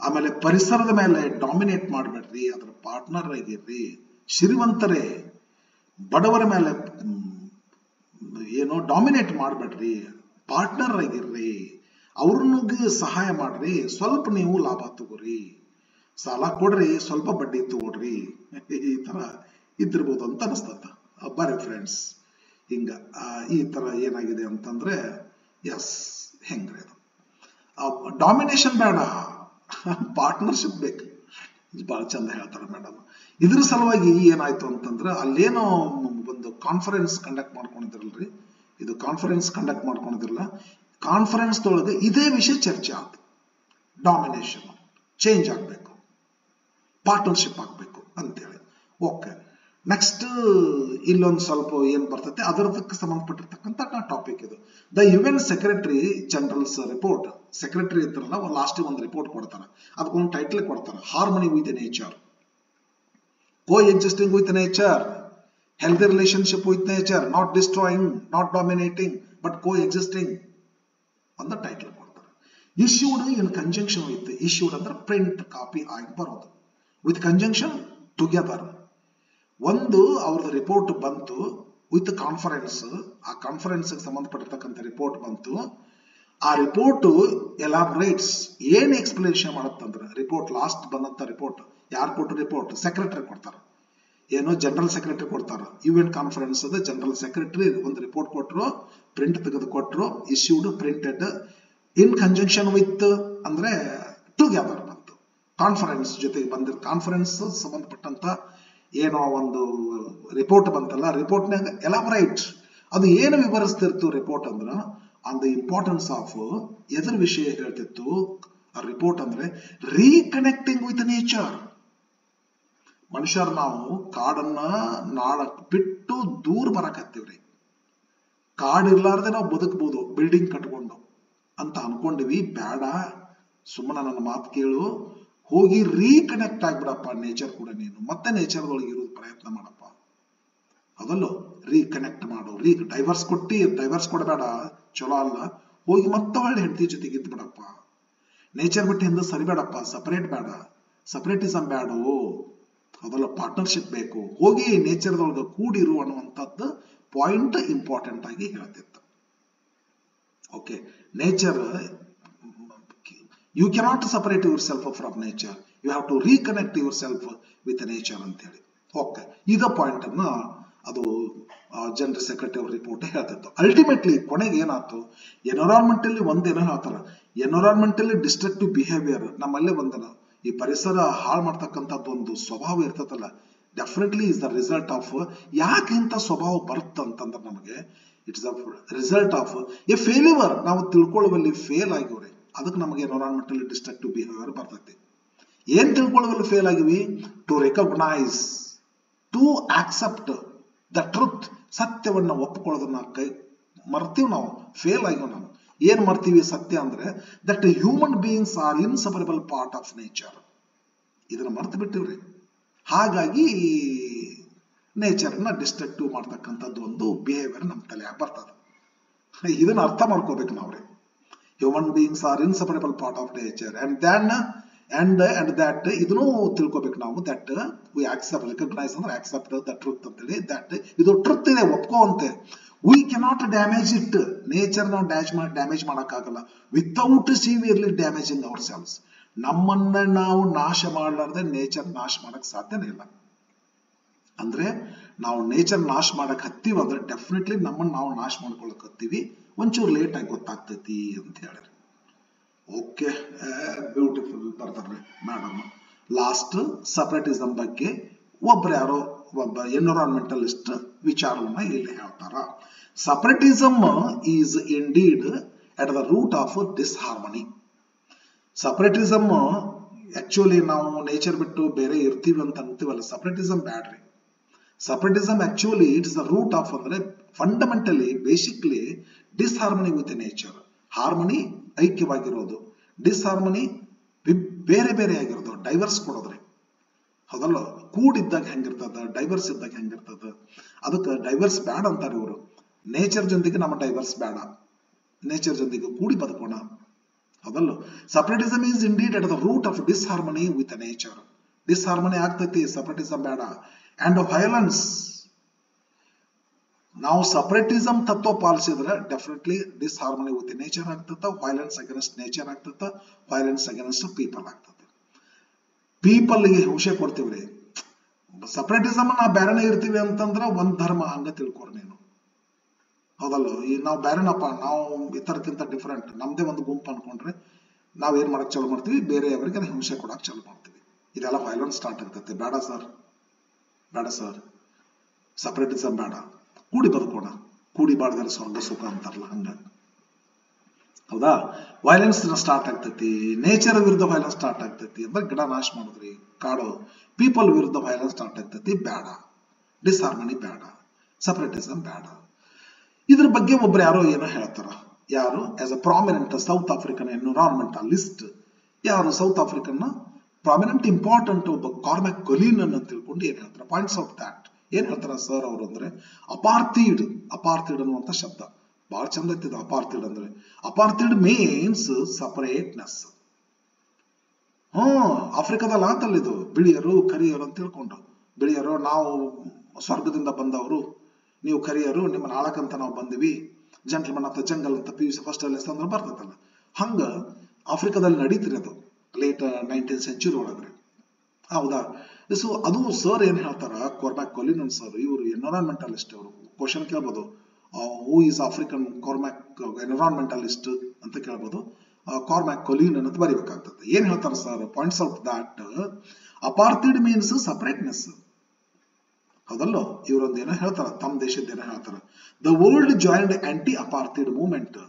ಆಮೇಲೆ ಪರಿಸರದ ಮೇಲೆ ಡಾಮಿನೇಟ್ ಮಾಡಬೇಡ್ರಿ, ಅದರ ಪಾರ್ಟ್ನರ್ ಆಗಿರ್ರಿ. ಶ್ರೀಮಂತರೇ ಬಡವರ ಮೇಲೆ ಏನೋ ಡಾಮಿನೇಟ್ ಮಾಡಬೇಡ್ರಿ, ಪಾರ್ಟ್ನರ್ ಆಗಿರ್ರಿ. ಅವ್ರನ್ನಿಗೆ ಸಹಾಯ ಮಾಡ್ರಿ, ಸ್ವಲ್ಪ ನೀವು ಲಾಭ ತಗೋರಿ, ಸಾಲ ಕೊಡ್ರಿ, ಸ್ವಲ್ಪ ಬಡ್ಡಿ ತಗೋಡ್ರಿ. ಈ ತರ ಇದ್ದಿರ್ಬೋದು ಅಂತ ಅನಿಸ್ತದ. ಬರ್ರಿ ಫ್ರೆಂಡ್ಸ್, ಹಿಂಗ ಈ ತರ ಏನಾಗಿದೆ ಅಂತಂದ್ರೆ ಎಸ್, ಹೆಂಗ್ರಿ ಅದು ಡಾಮಿನೇಷನ್ ಬೇಡ, ಪಾರ್ಟ್ನರ್ಶಿಪ್ ಬೇಕು. ಬಹಳ ಚಂದ ಹೇಳ್ತಾರೆ ಮೇಡಮ್. ಇದ್ರ ಸಲುವಾಗಿ ಏನಾಯ್ತು ಅಂತಂದ್ರೆ ಅಲ್ಲೇನೋ ಒಂದು ಕಾನ್ಫರೆನ್ಸ್ ಕಂಡಕ್ಟ್ ಮಾಡ್ಕೊಂಡಿದ್ರಲ್ರಿ, ಇದು ಕಾನ್ಫರೆನ್ಸ್ ಕಂಡಕ್ಟ್ ಮಾಡ್ಕೊಂಡಿದ್ರಲ್ಲ, ಕಾನ್ಫರೆನ್ಸ್ ಒಳಗೆ ಇದೇ ವಿಷಯ ಚರ್ಚೆ ಆಯ್ತು. ಡಾಮಿನೇಷನ್ ಚೇಂಜ್ ಆಗಬೇಕು, ಪಾರ್ಟ್ನರ್ಶಿಪ್ ಆಗಬೇಕು ಅಂತೇಳಿ. ಓಕೆ, ನೆಕ್ಸ್ಟ್ ಇಲ್ಲೊಂದು ಸ್ವಲ್ಪ ಏನ್ ಬರ್ತೈತೆ ಅದರದಕ್ಕೆ ಸಂಬಂಧಪಟ್ಟಿರ್ತಕ್ಕಂಥ ಟಾಪಿಕ್ ಇದು. The UN secretary general's report. Secretary ಇದ್ರಲ್ಲ ಲಾಸ್ಟ್ ಒಂದು ರಿಪೋರ್ಟ್ ಕೊಡ್ತಾರೆ, ಅದಕ್ಕೊಂದು ಟೈಟಲ್ ಕೊಡ್ತಾರೆ, harmony with nature, co existing with nature, healthy relationship with nature, not destroying, not dominating, but co existing ಅಂತ ಟೈಟಲ್ ಕೊಡ್ತಾರೆ. Issued in conjunction with, issued ಅಂದ್ರೆ print copy ಆಗಿ ಬರೋದು, ವಿತ್ ಕಂಜಂಕ್ಷನ್ ಟುಗೆದರ್. ಒಂದು ಅವ್ರದ್ದು ರಿಪೋರ್ಟ್ ಬಂತು with conference, ಆ conference ಸಂಬಂಧಪಟ್ಟಿರ್ತಕ್ಕಂಥ ರಿಪೋರ್ಟ್ ಬಂತು. ಆ ರಿಪೋರ್ಟ್ ಎಲಾಬ್ರೇಟ್ಸ್, ಏನ್ ಎಕ್ಸ್ಪ್ಲನೇಷನ್ ಮಾಡುತ್ತಂದ್ರೆ, ರಿಪೋರ್ಟ್ ಲಾಸ್ಟ್ ಬಂದಂತ ರಿಪೋರ್ಟ್ ಯಾರು ಕೊಟ್ಟರು? ರಿಪೋರ್ಟ್ ಸೆಕ್ರೆಟರಿ ಕೊಡ್ತಾರೆ. ಏನು ಜನರಲ್ ಸೆಕ್ರೆಟರಿ ಕೊಡ್ತಾರೆ. ಯುಎನ್ ಕಾನ್ಫರೆನ್ಸ್ ಅದ ಜನರಲ್ ಸೆಕ್ರೆಟರಿ ಒಂದು ರಿಪೋರ್ಟ್ ಕೊಟ್ಟರು, ಪ್ರಿಂಟ್ ತೆಗೆದು ಕೊಟ್ಟರು, issued printed in conjunction with ಅಂದ್ರೆ ಟುಗೆದರ್ ಬಂತು. ಕಾನ್ಫರೆನ್ಸ್ ಜೊತೆಗೆ ಬಂದಿರೋ ಕಾನ್ಫರೆನ್ಸ್ ಸಂಬಂಧಪಟ್ಟಂತ ಏನೋ ಒಂದು ರಿಪೋರ್ಟ್ ಬಂತಲ್ಲ, ರಿಪೋರ್ಟ್ನಾಗ ಎಲಾಬರೈಟ್, ಅದು ಏನು ವಿವರಿಸ್ತಿರ್ತು ರಿಪೋರ್ಟ್ ಅಂದ್ರ ಆನ್ ದ ಇಂಪಾರ್ಟೆನ್ಸ್ ಆಫ್, ಎದ್ರ ವಿಷಯ ಹೇಳ್ತಿತ್ತು ಆ ರಿಪೋರ್ಟ್ ಅಂದ್ರೆ ರೀಕನೆಕ್ಟಿಂಗ್ ವಿತ್ ನೇಚರ್. ಮನುಷ್ಯರು ನಾವು ಕಾಡನ್ನ ನಾಡ ಬಿಟ್ಟು ದೂರ ಬರಕತ್ತೀವ್ರಿ. ಕಾಡಿರ್ಲಾರ್ದೆ ನಾವು ಬದುಕಬಹುದು ಬಿಲ್ಡಿಂಗ್ ಕಟ್ಕೊಂಡು ಅಂತ ಅನ್ಕೊಂಡಿವಿ. ಬೇಡ, ಸುಮ್ಮನೆ ನನ್ನ ಮಾತು ಕೇಳು, ಹೋಗಿ ರೀಕನೆಕ್ಟ್ ಆಗ್ಬಿಡಪ್ಪ ನೇಚರ್ ಕೂಡ. ನೀನು ಮತ್ತೆ ನೇಚರ್ ಒಳಗೆ ಇರೋದು ಪ್ರಯತ್ನ ಮಾಡಪ್ಪ, ಅದಲ್ಲೋ ರೀಕನೆಕ್ಟ್ ಮಾಡು. ಡೈವರ್ಸ್ ಡೈವರ್ಸ್ ಕೊಡಬೇಡ, ಚಲೋ ಅಲ್ಲ. ಹೋಗಿ ಮತ್ತೆ ಒಳ್ಳೆ ಹೆಂಡತಿ ಜೊತೆಗೆ ಇದ್ದು ಬಿಡಪ್ಪ. ನೇಚರ್ ಬಿಟ್ಟು ಹಿಂದೆ ಸರಿಬೇಡಪ್ಪ, ಸಪರೇಟ್ ಬೇಡ, ಸಪರೇಟಿಸಮ್ ಬೇಡ, ಅದಲ್ಲ ಪಾರ್ಟ್ನರ್ಶಿಪ್ ಬೇಕು. ಹೋಗಿ ನೇಚರ್ದೊಳಗೆ ಕೂಡಿರು ಅನ್ನುವಂಥದ್ದು ಪಾಯಿಂಟ್ ಇಂಪಾರ್ಟೆಂಟ್ ಆಗಿ ಹೇಳ್ತಿತ್ತು. Okay, nature, you cannot separate yourself from nature, you have to reconnect yourself with nature ಅಂತ ಹೇಳಿ. ಓಕೆ, ಇದ ಪಾಯಿಂಟ್ ಅನ್ನ ಅದು ಜನರಲ್ ಸೆಕ್ರೆಟರಿ ಅವ್ರ ರಿಪೋರ್ಟ್ ಹೇಳ್ತಿತ್ತು. ಅಲ್ಟಿಮೇಟ್ಲಿ ಕೊನೆಗೆ ಏನಾಯ್ತು, ಎನ್ವಿರಾನ್ಮೆಂಟಲ್ಲಿ ಒಂದೇನೋ ಹೇಳ್ತಾರ, ಎನ್ವಿರಾನ್ಮೆಂಟಲ್ಲಿ ಡಿಸ್ಟ್ರಕ್ಟಿವ್ ಬಿಹೇವಿಯರ್, ನಮ್ಮಲ್ಲೇ ಒಂದನ ಈ ಪರಿಸರ ಹಾಳು ಮಾಡ್ತಕ್ಕಂಥದ್ದು ಒಂದು ಸ್ವಭಾವ ಇರ್ತದಲ್ಲ, definitely is the result of, ಯಾಕೆ ಇಂಥ ಸ್ವಭಾವ ಬರುತ್ತಂತಂದ್ರೆ ನಮಗೆ it's the result of A failure. ನಾವು ತಿಳ್ಕೊಳ್ಳುವಲ್ಲಿ ಫೇಲ್ ಆಗಿವ್ರಿ, ಅದಕ್ಕೆ ನಮಗೆ ಎನ್ವಿರಾನ್ಮೆಂಟಲ್ಲಿ ಡಿಸ್ಟ್ರಕ್ಟಿವ್ ಬಿಹೇವಿಯರ್ ಬರ್ತೈತಿ. ಏನ್ ತಿಳ್ಕೊಳ್ಳುವಲ್ಲಿ ಫೇಲ್ ಆಗಿವಿ? To recognise, to accept the truth, ಸತ್ಯವನ್ನ ಒಪ್ಪಿಕೊಳ್ಳೋದನ್ನ ಮರ್ತೀವಿ ನಾವು, ಫೇಲ್ ಆಗಿವ್ ನಾವು. ಏನ್ ಮರ್ತೀವಿ? ಸತ್ಯ ಅಂದ್ರೆ that human beings are inseparable part of nature, ಇದನ್ನ ಮರ್ತು ಬಿಟ್ಟಿವ್ರಿ. ಹಾಗಾಗಿ ನೇಚರ್ನ ಡಿಸ್ಟ್ರಕ್ಟಿವ್ ಮಾಡ್ತಕ್ಕಂಥದ್ದು ಒಂದು ಬಿಹೇವಿಯರ್ ನಮ್ಮ ತಲೆಯಾಗ ಬರ್ತದೆ. ಇದನ್ನ ಅರ್ಥ ಮಾಡ್ಕೋಬೇಕು ನಾವ್ರಿ. Human beings are inseparable part of nature and that ಇದನ್ನು ತಿಳ್ಕೊಬೇಕು ನಾವು. ದಟ್ ವಿ ಆಕ್ಸೆಪ್ಟ್, ರಿಕಗ್ನೈಸ್ ಅಂದ್ರೆ ಆಕ್ಸೆಪ್ಟ್ ದ ಟ್ರುತ್ ಅಂತೇಳಿ. ದಟ್ ಇದು ಟ್ರುತ್ ಇದೆ, ಒಪ್ಕೋ ಅಂತೆ. We cannot damage it, nature ನಾವು ಡ್ಯಾಮೇಜ್ ಮಾಡಕ್ಕಾಗಲ್ಲ without severely damaging ourselves. ನಮ್ಮನ್ನ ನಾವು ನಾಶ ಮಾಡಲಾರ್ದೆ ನೇಚರ್ ನಾಶ ಮಾಡಕ್ ಸಾಧ್ಯನೇ ಇಲ್ಲ. ಅಂದ್ರೆ ನಾವು ನೇಚರ್ ನಾಶ ಮಾಡಕ್ ಹತ್ತೀವಿ ಅಂದ್ರೆ ಡೆಫಿನೆಟ್ಲಿ ನಮ್ಮನ್ನ ನಾವು ನಾಶ ಮಾಡ್ಕೊಳಕ್ ಹತ್ತೀವಿ, ಒಂಚೂರು ಲೇಟ್ ಆಗಿ ಗೊತ್ತಾಗ್ತೈತಿ ಅಂತ ಹೇಳಿರಿ. ಓಕೆ, ಬ್ಯೂಟಿಫುಲ್ ಬರ್ತಾರ್ರಿ ಮೇಡಮ್. ಲಾಸ್ಟ್ ಸಪರೇಟಿಸಮ್ ಬಗ್ಗೆ ಯಾರೋ ಒಬ್ಬ ಎನ್ವಿರಾನ್ಮೆಂಟಲಿಸ್ಟ್ ವಿಚಾರವನ್ನ ಇಲ್ಲಿ ಹೇಳ್ತಾರ. Separatism is indeed at the root of disharmony. Separatism actually ನಾವು ನೇಚರ್ ಬಿಟ್ಟು ಬೇರೆ ಇರ್ತೀವಿ ಅಂತ ಅಂತೀವಲ್ಲ, ಸಪರೇಟಿಸಮ್ ಬ್ಯಾಡ್ರಿ. Separatism actually it's the root of ಅಂದ್ರೆ fundamentally basically disharmony with nature. Harmony ಐಕ್ಯವಾಗಿರೋದು, ಡಿಸ್ಹಾರ್ಮನಿ ಬೇರೆ ಬೇರೆ ಆಗಿರೋದು, ಡೈವರ್ಸ್ ಕೊಡೋದ್ರಿ. ಹೌದಲ್ಲ, ಕೂಡಿದ್ದಾಗ ಹೆಂಗಿರ್ತದ, ಡೈವರ್ಸ್ ಇದ್ದಾಗ ಹೆಂಗಿರ್ತದ. ಅದಕ್ಕೆ ಡೈವರ್ಸ್ ಬ್ಯಾಡ ಅಂತಾರೆ ಇವರು. ನೇಚರ್ ಜೊತೆಗೆ ನಮ್ಮ ಡೈವರ್ಸ್ ಬೇಡ, ನೇಚರ್ ಜೊತೆಗೆ ಕೂಡಿ ಬದುಕೋಣ. ಹೌದಲ್ಲ, separatism is indeed at the root of disharmony with nature. Disharmony ಆಗ್ತೈತಿ, ಸಪರೇಟಿಸಮ್ ಬೇಡ. ಅಂಡ್ ವೈಲೆನ್ಸ್, ನಾವು ಸಪರೇಟಿಸಮ್ ತತ್ವ ಪಾಲಿಸಿದ್ರೆ ಡೆಫಿನೆಟ್ಲಿ ಡಿಸ್ಹಾರ್ಮನಿ ವಿತ್ ನೇಚರ್ ಆಗ್ತದ, ವೈಲೆನ್ಸ್ ಅಗೇನ್ಸ್ಟ್ ನೇಚರ್ ಆಗ್ತದ, ವೈಲೆನ್ಸ್ ಅಗೇನ್ಸ್ಟ್ ಪೀಪಲ್ ಆಗ್ತದೆ. ಪೀಪಲ್ಗೆ ಹಿಂಸೆ ಕೊಡ್ತೀವ್ರಿ. ಸಪರೇಟಿಸಮ್ ನಾವು ಬೇರೆನೇ ಇರ್ತೀವಿ ಅಂತಂದ್ರ ಒಂದ್ ಧರ್ಮ ಹಂಗ ತಿಳ್ಕೊರ್ ನೀನು. ಹೌದಲ್ಲ, ಈ ನಾವು ಬೇರೆನಪ್ಪ, ನಾವು ಇತರಕ್ಕಿಂತ ಡಿಫರೆಂಟ್, ನಮ್ದೇ ಒಂದು ಗುಂಪು ಅನ್ಕೊಂಡ್ರೆ ನಾವ್ ಏನ್ ಮಾಡಕ್ ಚಾಲು ಮಾಡ್ತೀವಿ, ಬೇರೆಯವರಿಗೆ ಹಿಂಸೆ ಕೊಡಕ್ ಚಾಲು ಮಾಡ್ತೀವಿ. ಇದೆಲ್ಲ ವೈಲೆನ್ಸ್ ಸ್ಟಾರ್ಟ್ ಆಗ್ತೈತೆ. ಬೇಡ ಸರ್, ಬೇಡ ಸರ್, ಸಪರೇಟಿಸಮ್ ಬೇಡ, ಕೂಡಿ ಬದುಕೋಣ, ಕೂಡಿ ಬಾಳದಲ್ಲಿ ಸ್ವರ್ಗ ಸುಖ ಅಂತಾರಲ್ಲ ಹಂಗ. ಹೌದಾ? ವೈಲೆನ್ಸ್ ಸ್ಟಾರ್ಟ್ ಆಗ್ತೈತಿ, ನೇಚರ್ ವಿರುದ್ಧ ವೈಲೆನ್ಸ್ ಸ್ಟಾರ್ಟ್ ಆಗ್ತೈತಿ ಅಂದ್ರೆ ಗಿಡ ನಾಶ ಮಾಡಿದ್ರಿ, ಕಾಡು ಪೀಪಲ್ ವಿರುದ್ಧ ವೈಲೆನ್ಸ್ ಸ್ಟಾರ್ಟ್ ಆಗ್ತೈತಿ, ಬೇಡ. ಡಿಸ್ಹಾರ್ಮನಿ ಬೇಡ, ಸಪರೇಟಿಸಮ್ ಬೇಡ. ಇದ್ರ ಬಗ್ಗೆ ಒಬ್ರು ಯಾರೋ ಏನೋ ಹೇಳ್ತಾರ. ಯಾರು? As a prominent south African environmentalist, ಯಾರು ಸೌತ್ ಆಫ್ರಿಕನ್ ಪ್ರಾಮಿನೆಂಟ್ ಇಂಪಾರ್ಟೆಂಟ್ ಒಬ್ಬ ಕಾರ್ಮ್ಯಾಕ್ ಕೊಲಿನ್ ಅಂತ ತಿಳ್ಕೊಂಡು ಏನ್ ಹೇಳ್ತಾರೆ, ಪಾಯಿಂಟ್ಸ್ ಆಫ್ ದಾಟ್ ಏನ್ ಹೇಳ್ತಾರ ಸರ್ ಅವರು ಅಂದ್ರೆ, ಅಪಾರ್ಥೀಡ್, ಅಪಾರ್ಥೀಡ್ ಅನ್ನುವಂತ ಶಬ್ದ ಬಹಳ ಚಂದ ಐತಿದ. ಅಪಾರ್ಥೀಡ್ ಅಂದ್ರೆ, ಅಪಾರ್ಥೀಡ್ ಮೀನ್ಸ್ ಸಪರೇಟ್ನೆಸ್. ಆಫ್ರಿಕಾದಲ್ಲಿ ಆತಲ್ಲ ಇದು, ಬಿಳಿಯರು ಕರಿಯರು ಅಂತ ತಿಳ್ಕೊಂಡು, ಬಿಳಿಯರು ನಾವು ಸ್ವರ್ಗದಿಂದ ಬಂದವರು, ನೀವು ಕರಿಯರು ನಿಮ್ಮನ್ನ ಆಳಕಂತ ನಾವು ಬಂದಿವಿ, ಜಂಟಲ್ಮನ್ ಅಂತ ಜಂಗಲ್ ಅಂತ PUC ಫಸ್ಟ್ ಲೆಸನ್ ಅಂದ್ರೆ ಬರ್ತದಲ್ಲ, ಹಂಗ ಆಫ್ರಿಕಾದಲ್ಲಿ ನಡೀತಿರೋದು ಲೇಟ್ 19th century ಒಳಗ್ರೆ. ಹೌದಾ? ಸೊ ಅದು ಸರ್ ಏನ್ ಹೇಳ್ತಾರ, ಕಾರ್ಮ್ಯಾಕ್ ಕೊಲಿನ್ ಸರ್, ಇವರು ಎನ್ವಿರಾನ್ಮೆಂಟಲಿಸ್ಟ್. ಅವರು ಕ್ವಶನ್ ಕೇಳ್ಬೋದು, who is African Cormac environmentalist ಅಂತ ಕೇಳ್ಬೋದು. ಕಾರ್ಮ್ಯಾಕ್ ಕೊಲಿನ್ ಅಂತ ಬರೀಬೇಕಾಗ್ತದೆ. ಏನ್ ಹೇಳ್ತಾರ sir, points out that apartheid means separateness. ಹೌದಲ್ಲೋ? ಇವರೊಂದು ಏನೋ ಹೇಳ್ತಾರ, ತಮ್ಮ ದೇಶದ ಏನೋ ಹೇಳ್ತಾರ, the world joined anti apartheid movement.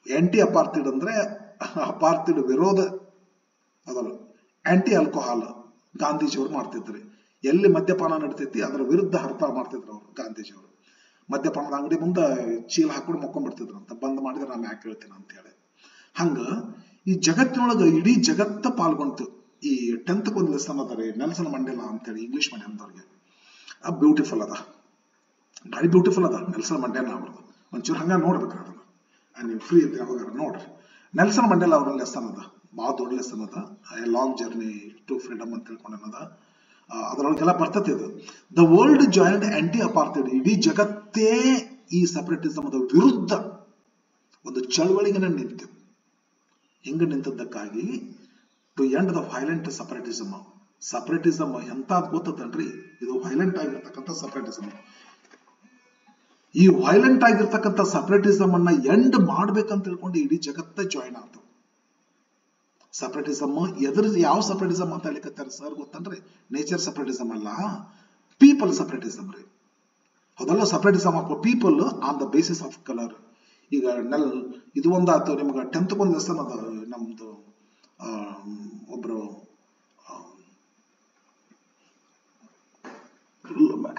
Anti apartheid ಅಂದ್ರೆ ಅಪಾರ್ಥೀಡ್ ವಿರೋಧ, ಅದಲ್ಲ ಆಂಟಿ ಆಲ್ಕೋಹಾಲ್ ಗಾಂಧೀಜಿಯವರು ಮಾಡ್ತಿದ್ರಿ. ಎಲ್ಲಿ ಮದ್ಯಪಾನ ನಡೀತೈತಿ ಅದರ ವಿರುದ್ಧ ಹರ್ತಾಳ ಮಾಡ್ತಿದ್ರು ಅವರು, ಗಾಂಧೀಜಿಯವರು. ಮದ್ಯಪಾನದ ಅಂಗಡಿ ಮುಂದೆ ಚೀಲ ಹಾಕೊಂಡು ಮಕ್ಕೊಂಡ್ಬಿಡ್ತಿದ್ರು ಅಂತ, ಬಂದ್ ಮಾಡಿದ್ರೆ ನಾನು ಯಾಕೆ ಹೇಳ್ತೀನಿ ಅಂತ ಹೇಳಿ. ಹಂಗ ಈ ಜಗತ್ತಿನೊಳಗ ಇಡೀ ಜಗತ್ತ ಪಾಲ್ಗೊಂತು. ಈ 10th ಒಂದು ಲೆಸನ್ ಅದ ರೀ, ನೆಲ್ಸನ್ ಮಂಡೇಲಾ ಅಂತೇಳಿ, ಇಂಗ್ಲಿಷ್ ಮೀಡಿಯಂದವ್ರಿಗೆ. ಬ್ಯೂಟಿಫುಲ್ ಅದ, ಭಾರಿ ಬ್ಯೂಟಿಫುಲ್ ಅದ ನೆಲ್ಸನ್ ಮಂಡೇಲಾ ಅವ್ರದ್ದು. ಒಂಚೂರು ಹಂಗ ನೋಡ್ಬೇಕ್ರಿ ಅದನ್ನ, ನೀವು ಫ್ರೀ ಇದ್ರೆ ಯಾವಾಗ ನೋಡ್ರಿ. ನೆಲ್ಸನ್ ಮಂಡೇಲಾ ಅವ್ರ ಲೆಸನ್ ಅದ, ಭಾಳ ದೊಡ್ಡ ಲೆಸನ್ ಅದ, a long journey to freedom ಅಂತ ತಿಳ್ಕೊಂಡದ. ಅದರೊಳಗೆಲ್ಲ ಬರ್ತದೆ ಇದು, the world joined anti apartheid. ಇಡೀ ಜಗತ್ತೇ ಈ ಸಪರೇಟಿಸಮ್ ವಿರುದ್ಧ ಒಂದು ಚಳವಳಿಗೆ ನಿಂತು. ಹಿಂಗ ನಿಂತದ್ದಕ್ಕಾಗಿ to end the violent separatism. Separatism ಎಂತ ಗೊತ್ತದನ್ರಿ, ಇದು ವೈಲೆಂಟ್ ಆಗಿರ್ತಕ್ಕಂಥ ಸಪರೇಟಿಸಮ್. ಈ ವೈಲೆಂಟ್ ಆಗಿರ್ತಕ್ಕಂಥ ಸಪರೇಟಿಸಮ್ ಅನ್ನ ಎಂಡ್ ಮಾಡ್ಬೇಕಂತ ತಿಳ್ಕೊಂಡು ಇಡೀ ಜಗತ್ತೇ ಜಾಯಿನ್ ಆಯ್ತು. ಸಪರೇಟಿಸಮ್ ಎದ್ರ, ಯಾವ ಸಪರೇಟಿಸಮ್ ಅಂತ ಹೇಳಿಕತ್ತಾರ ಸರ್ ಗೊತ್ತನ್ರಿ? ನೇಚರ್ ಸಪರೇಟಿಸಮ್ ಅಲ್ಲ, ಪೀಪಲ್ ಸಪರೇಟಿಸಮ್ ರೀ. ಹೌದಲ್ಲ? Separatism of people on the basis of colour. ಈಗ ಇದು ಒಂದಾಯ್ತು ನಿಮ್ಗೆ 10th ಒಂದು ಲೆಸನ್ ಅದ, ನಮ್ದು ಒಬ್ರು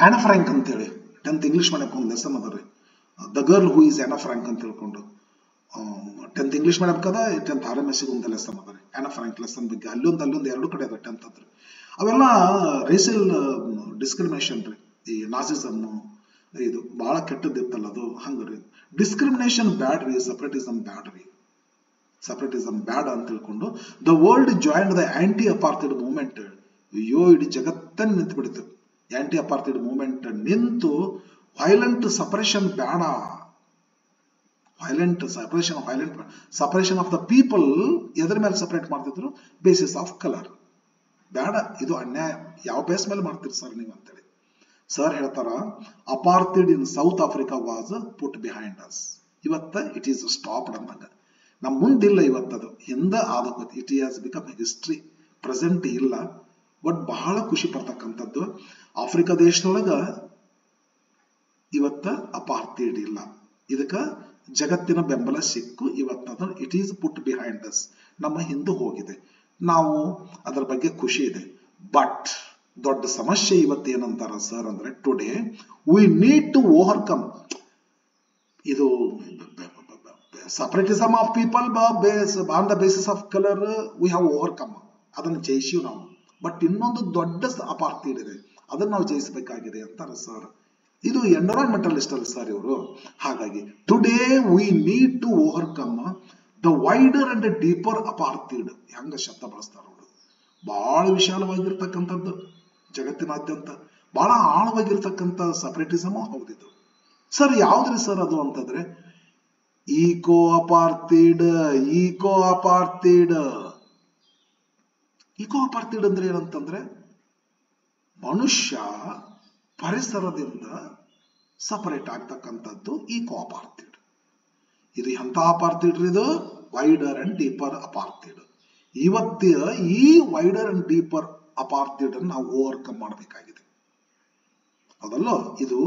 ಆನಾ ಫ್ರಾಂಕ್ ಅಂತೇಳಿ 10th ಇಂಗ್ಲಿಷ್ ಮೀಡಿಯಂ ಒಂದು ಲೆಸನ್ ಅದ ರೀ, the girl who is Anne Frank ಅಂತ ತಿಳ್ಕೊಂಡು. 10th ಇಂಗ್ಲಿಷ್ ಮೀಡಿಯಂ ಕದ, 10th RMS ಒಂದು ಲೆಸನ್ ಅದ ರೀ, ಆನಾ ಫ್ರಾಂಕ್ ಲೆಸನ್ ಬಗ್ಗೆ. ಅಲ್ಲೊಂದು ಎರಡು ಕಡೆ ಅದ 10th ಅದ್ರಿ. ಅವೆಲ್ಲ ರೇಸಿಯಲ್ ಡಿಸ್ಕ್ರಿಮಿನೇಷನ್ ರೀ, ಈ ನಾಸಿಸಮ್ ಇದು ಬಹಳ ಕೆಟ್ಟದಿತ್ತಲ್ಲ ಅದು, ಹಂಗ್ರಿ. ಡಿಸ್ಕ್ರಿಮಿನೇಷನ್ ಬ್ಯಾಡ್ ರೀ, ಸಪರೇಟಿಸಮ್ ಬ್ಯಾಡ್ ರೀ. ಸಪರೇಟಿಸಮ್ ಬ್ಯಾಡ್ ಅಂತ ತಿಳ್ಕೊಂಡು the world joined the anti apartheid movement. ಅಯ್ಯೋ, ಇಡೀ ಜಗತ್ತನ್ನು ನಿಂತು ಬಿಡ್ತು. ಆಂಟಿ ಅಪಾರ್ಥೀಡ್ ಮೂವ್ಮೆಂಟ್ ನಿಂತು ವೈಲೆಂಟ್ ಸಪರೇಷನ್ ಬೇಡ, violent separation of the people ಎದ್ರ ಮೇಲೆ ಸಪರೇಟ್ ಮಾಡ್ತಿದ್ರು? Basis of colour. ಬೇಡ, ಇದು ಅನ್ಯಾಯ. ಯಾವ ಬೇಸ್ ಮೇಲೆ ಮಾಡ್ತೀರಿ ಸರ್ ನೀವು ಅಂತೇಳಿ ಸರ್ ಹೇಳ್ತಾರ. Apartheid in South Africa was put behind us. ಇವತ್ತ ಇಟ್ ಈಸ್ ಸ್ಟಾಪ್ಡ್ ಅಂದಂಗ. ನಮ್ ಮುಂದಿಲ್ಲ ಇವತ್ತದು, ಹಿಂದ ಆದಕ್ಕೆ it has become history. Present ಇಲ್ಲ. ಬಟ್ ಬಹಳ ಖುಷಿ ಪಡ್ತಕ್ಕಂಥದ್ದು, ಆಫ್ರಿಕಾ ದೇಶದೊಳಗ ಇವತ್ತ ಅಪಾರ್ಥೀಡ್ ಇಲ್ಲ. ಇದಕ್ಕ ಜಗತ್ತಿನ ಬೆಂಬಲ ಸಿಕ್ಕು ಇವತ್ತ it is put behind us, ನಮ್ಮ ಹಿಂದೆ ಹೋಗಿದೆ. ನಾವು ಅದರ ಬಗ್ಗೆ ಖುಷಿ ಇದೆ. ಬಟ್ ದೊಡ್ಡ ಸಮಸ್ಯೆ ಇವತ್ತೇನಂತಾರ ಸರ್ ಅಂದ್ರೆ, today we need to overcome ಇದು separatism of people on the basis of colour. We have overcome, ಅದನ್ನು ಜಯಿಸಿವ್ ನಾವು. ಬಟ್ ಇನ್ನೊಂದು ದೊಡ್ಡ ಅಪಾರ್ಥೀಡ್ ಇದೆ, ಅದನ್ನ ನಾವು ಜಯಿಸಬೇಕಾಗಿದೆ ಅಂತಾರೆ ಸರ್. ಇದು ಎನ್ವಿರಾನ್ಮೆಂಟಲಿಸ್ಟ್ ಅಲ್ಲ ಸರ್ ಇವರು. ಹಾಗಾಗಿ today we need to overcome the wider and deeper apartheid. ಹೆಂಗ ಶಬ್ದ ಬಳಸ್ತಾರ ಅವರು, ಬಹಳ ವಿಶಾಲವಾಗಿರ್ತಕ್ಕಂಥದ್ದು, ಜಗತ್ತಿನಾದ್ಯಂತ ಬಹಳ ಆಳವಾಗಿರ್ತಕ್ಕಂಥ ಸಪರೇಟಿಸಮ್ ಹೌದಿದ್ದು. ಸರ್ ಯಾವ್ದ್ರಿ ಸರ್ ಅದು ಅಂತಂದ್ರೆ, ಈಕೋ ಅಪಾರ್ಥೀಡ್. ಈಕೋ ಅಪಾರ್ಥೀಡ್ ಅಂದ್ರೆ ಏನಂತಂದ್ರೆ, ಮನುಷ್ಯ ಪರಿಸರದಿಂದ ಸಪರೇಟ್ ಆಗ್ತಕ್ಕಂಥದ್ದು ಈಕೋ ಅಪಾರ್ಥೀಡ್. ಇದು ಎಂತ ಅಪಾರ್ಥೀಡ್? ಇದು ವೈಡರ್ ಅಂಡ್ ಡೀಪರ್ ಅಪಾರ್ಥೀಡ್. ಇವತ್ತ ಈ ವೈಡರ್ ಅಂಡ್ ಡೀಪರ್ ಅಪಾರ್ಥೀಡ್ ಅನ್ನು ನಾವು ಓವರ್ಕಮ್ ಮಾಡಬೇಕಾಗಿದೆ. ಅದಲ್ಲ, ಇದು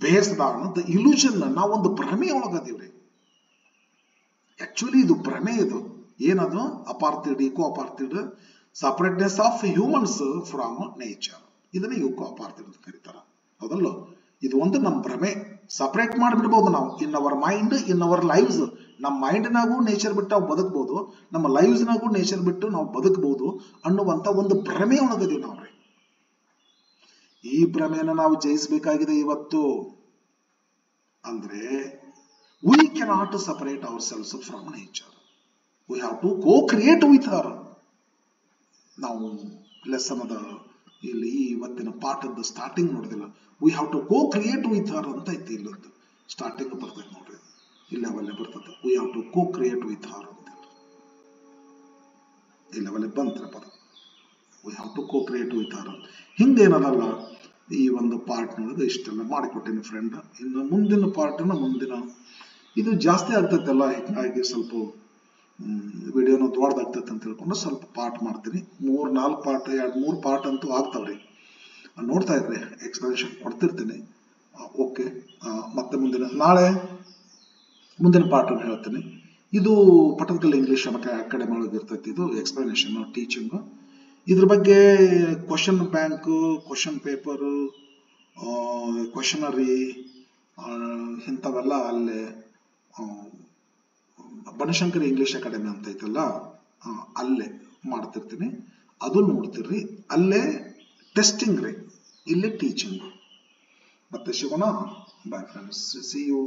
ಬೇಸ್ಡ್ ಆನ್ ದ ಇಲ್ಯೂಷನ್. ನಾವೊಂದು ಭ್ರಮೆ ಒಳಗದೀವ್ರಿ. ಆಕ್ಚುಲಿ ಇದು ಭ್ರಮೆ. ಇದು ಏನದು? Apartheid, eco apartheid, separateness of humans from nature. ಇದನ್ನ ಈಕೋ ಅಪಾರ್ಥಿಡ್ ಅಂತ ಕರೀತಾರ. ಹೌದಲ್ಲ, ಇದು ಒಂದು ನಮ್ಮ ಭ್ರಮೆ. ಸಪರೇಟ್ ಮಾಡಿಬಿಡ್ಬೋದು ನಾವು in our mind, in our lives. ನಮ್ಮ ಮೈಂಡ್ನಾಗೂ ನೇಚರ್ ಬಿಟ್ಟು ನಾವು ಬದುಕಬಹುದು, ನಮ್ಮ ಲೈವ್ಸ್ನಾಗೂ ನೇಚರ್ ಬಿಟ್ಟು ನಾವು ಬದುಕಬಹುದು ಅನ್ನುವಂತ ಒಂದು ಭ್ರಮೆ ಒಳಗದೀವಿ ನಾವ್ರಿ. ಈ ಭ್ರಮೆನ ನಾವು ಜಯಿಸಬೇಕಾಗಿದೆ ಇವತ್ತು. ಅಂದ್ರೆ we cannot separate ourselves from nature. We have to co-create with her. ನಾವು ಲೆಸನ್ ಅದ ಇಲ್ಲಿ ಇವತ್ತಿನ ಪಾಠದ starting ನೋಡಿದಿಲ್ಲ, we have to co-create with her ಅಂತ ಐತಿ. ಇಲ್ಲೊಂದು ಸ್ಟಾರ್ಟಿಂಗ್ ಬರ್ತೈತೆ ನೋಡ್ರಿ, ಇಲ್ಲಿ ಲೆವೆಲ್ ಬರ್ತದೆ, we have to co-create with her ಅಂತ. ಈ ಲೆವೆಲ್ ಬಂದ್ರೆ ಪದ we have to co-create with her. ಹಿಂಗೇನದಲ್ಲ, ಈ ಒಂದು ಪಾರ್ಟ್ ನೋಡಿದ್ರೆ ಇಷ್ಟೆಲ್ಲ ಮಾಡಿಕೊಟ್ಟೇನೆ ಫ್ರೆಂಡ್. ಇನ್ನು ಮುಂದಿನ ಪಾರ್ಟ್ನ ಮುಂದಿನ ಇದು ಜಾಸ್ತಿ ಆಗ್ತೈತಲ್ಲ, ಹೀಗಾಗಿ ಸ್ವಲ್ಪ ವಿಡಿಯೋನ ದೊಡ್ಡದಾಗ್ತೈತೆ ಅಂತ ಹೇಳ್ಕೊಂಡು ಸ್ವಲ್ಪ ಪಾರ್ಟ್ ಮಾಡ್ತೀನಿ. 3-4 ಪಾರ್ಟ್, 2-3 ಪಾರ್ಟ್ ಅಂತೂ ಆಗ್ತಾವ್ರಿ. ನೋಡ್ತಾ ಇದ್ರಿ, ಎಕ್ಸ್ಪ್ಲನೇಷನ್ ಕೊಡ್ತಿರ್ತೀನಿ. ಓಕೆ, ಮತ್ತೆ ನಾಳೆ ಮುಂದಿನ ಪಾರ್ಟ್ ಅನ್ನು ಹೇಳ್ತೀನಿ. ಇದು ಪಟ್ಟದಕಲ್ಲು ಇಂಗ್ಲಿಷ್ ಅಕಾಡೆಮಿ ಒಳಗೆ ಇರ್ತೈತಿ. ಇದು ಎಕ್ಸ್ಪ್ಲನೇಷನ್, ಟೀಚಿಂಗ್. ಇದ್ರ ಬಗ್ಗೆ ಕ್ವಶನ್ ಬ್ಯಾಂಕ್, ಕ್ವಶನ್ ಪೇಪರ್, ಕ್ವಶನರಿ ಇಂಥವೆಲ್ಲ ಅಲ್ಲೇ ಬನಶಂಕರಿ ಇಂಗ್ಲಿಷ್ ಅಕಾಡೆಮಿ ಅಂತ ಐತಲ್ಲ, ಅಲ್ಲೇ ಮಾಡ್ತಿರ್ತೀನಿ. ಅದು ನೋಡ್ತಿರ್ರಿ. ಅಲ್ಲೇ ಟೆಸ್ಟಿಂಗ್ ರೀ, ಇಲ್ಲೇ ಟೀಚಿಂಗ್. ಮತ್ತೆ ಸಿಗೋಣ. Bye friends, see you.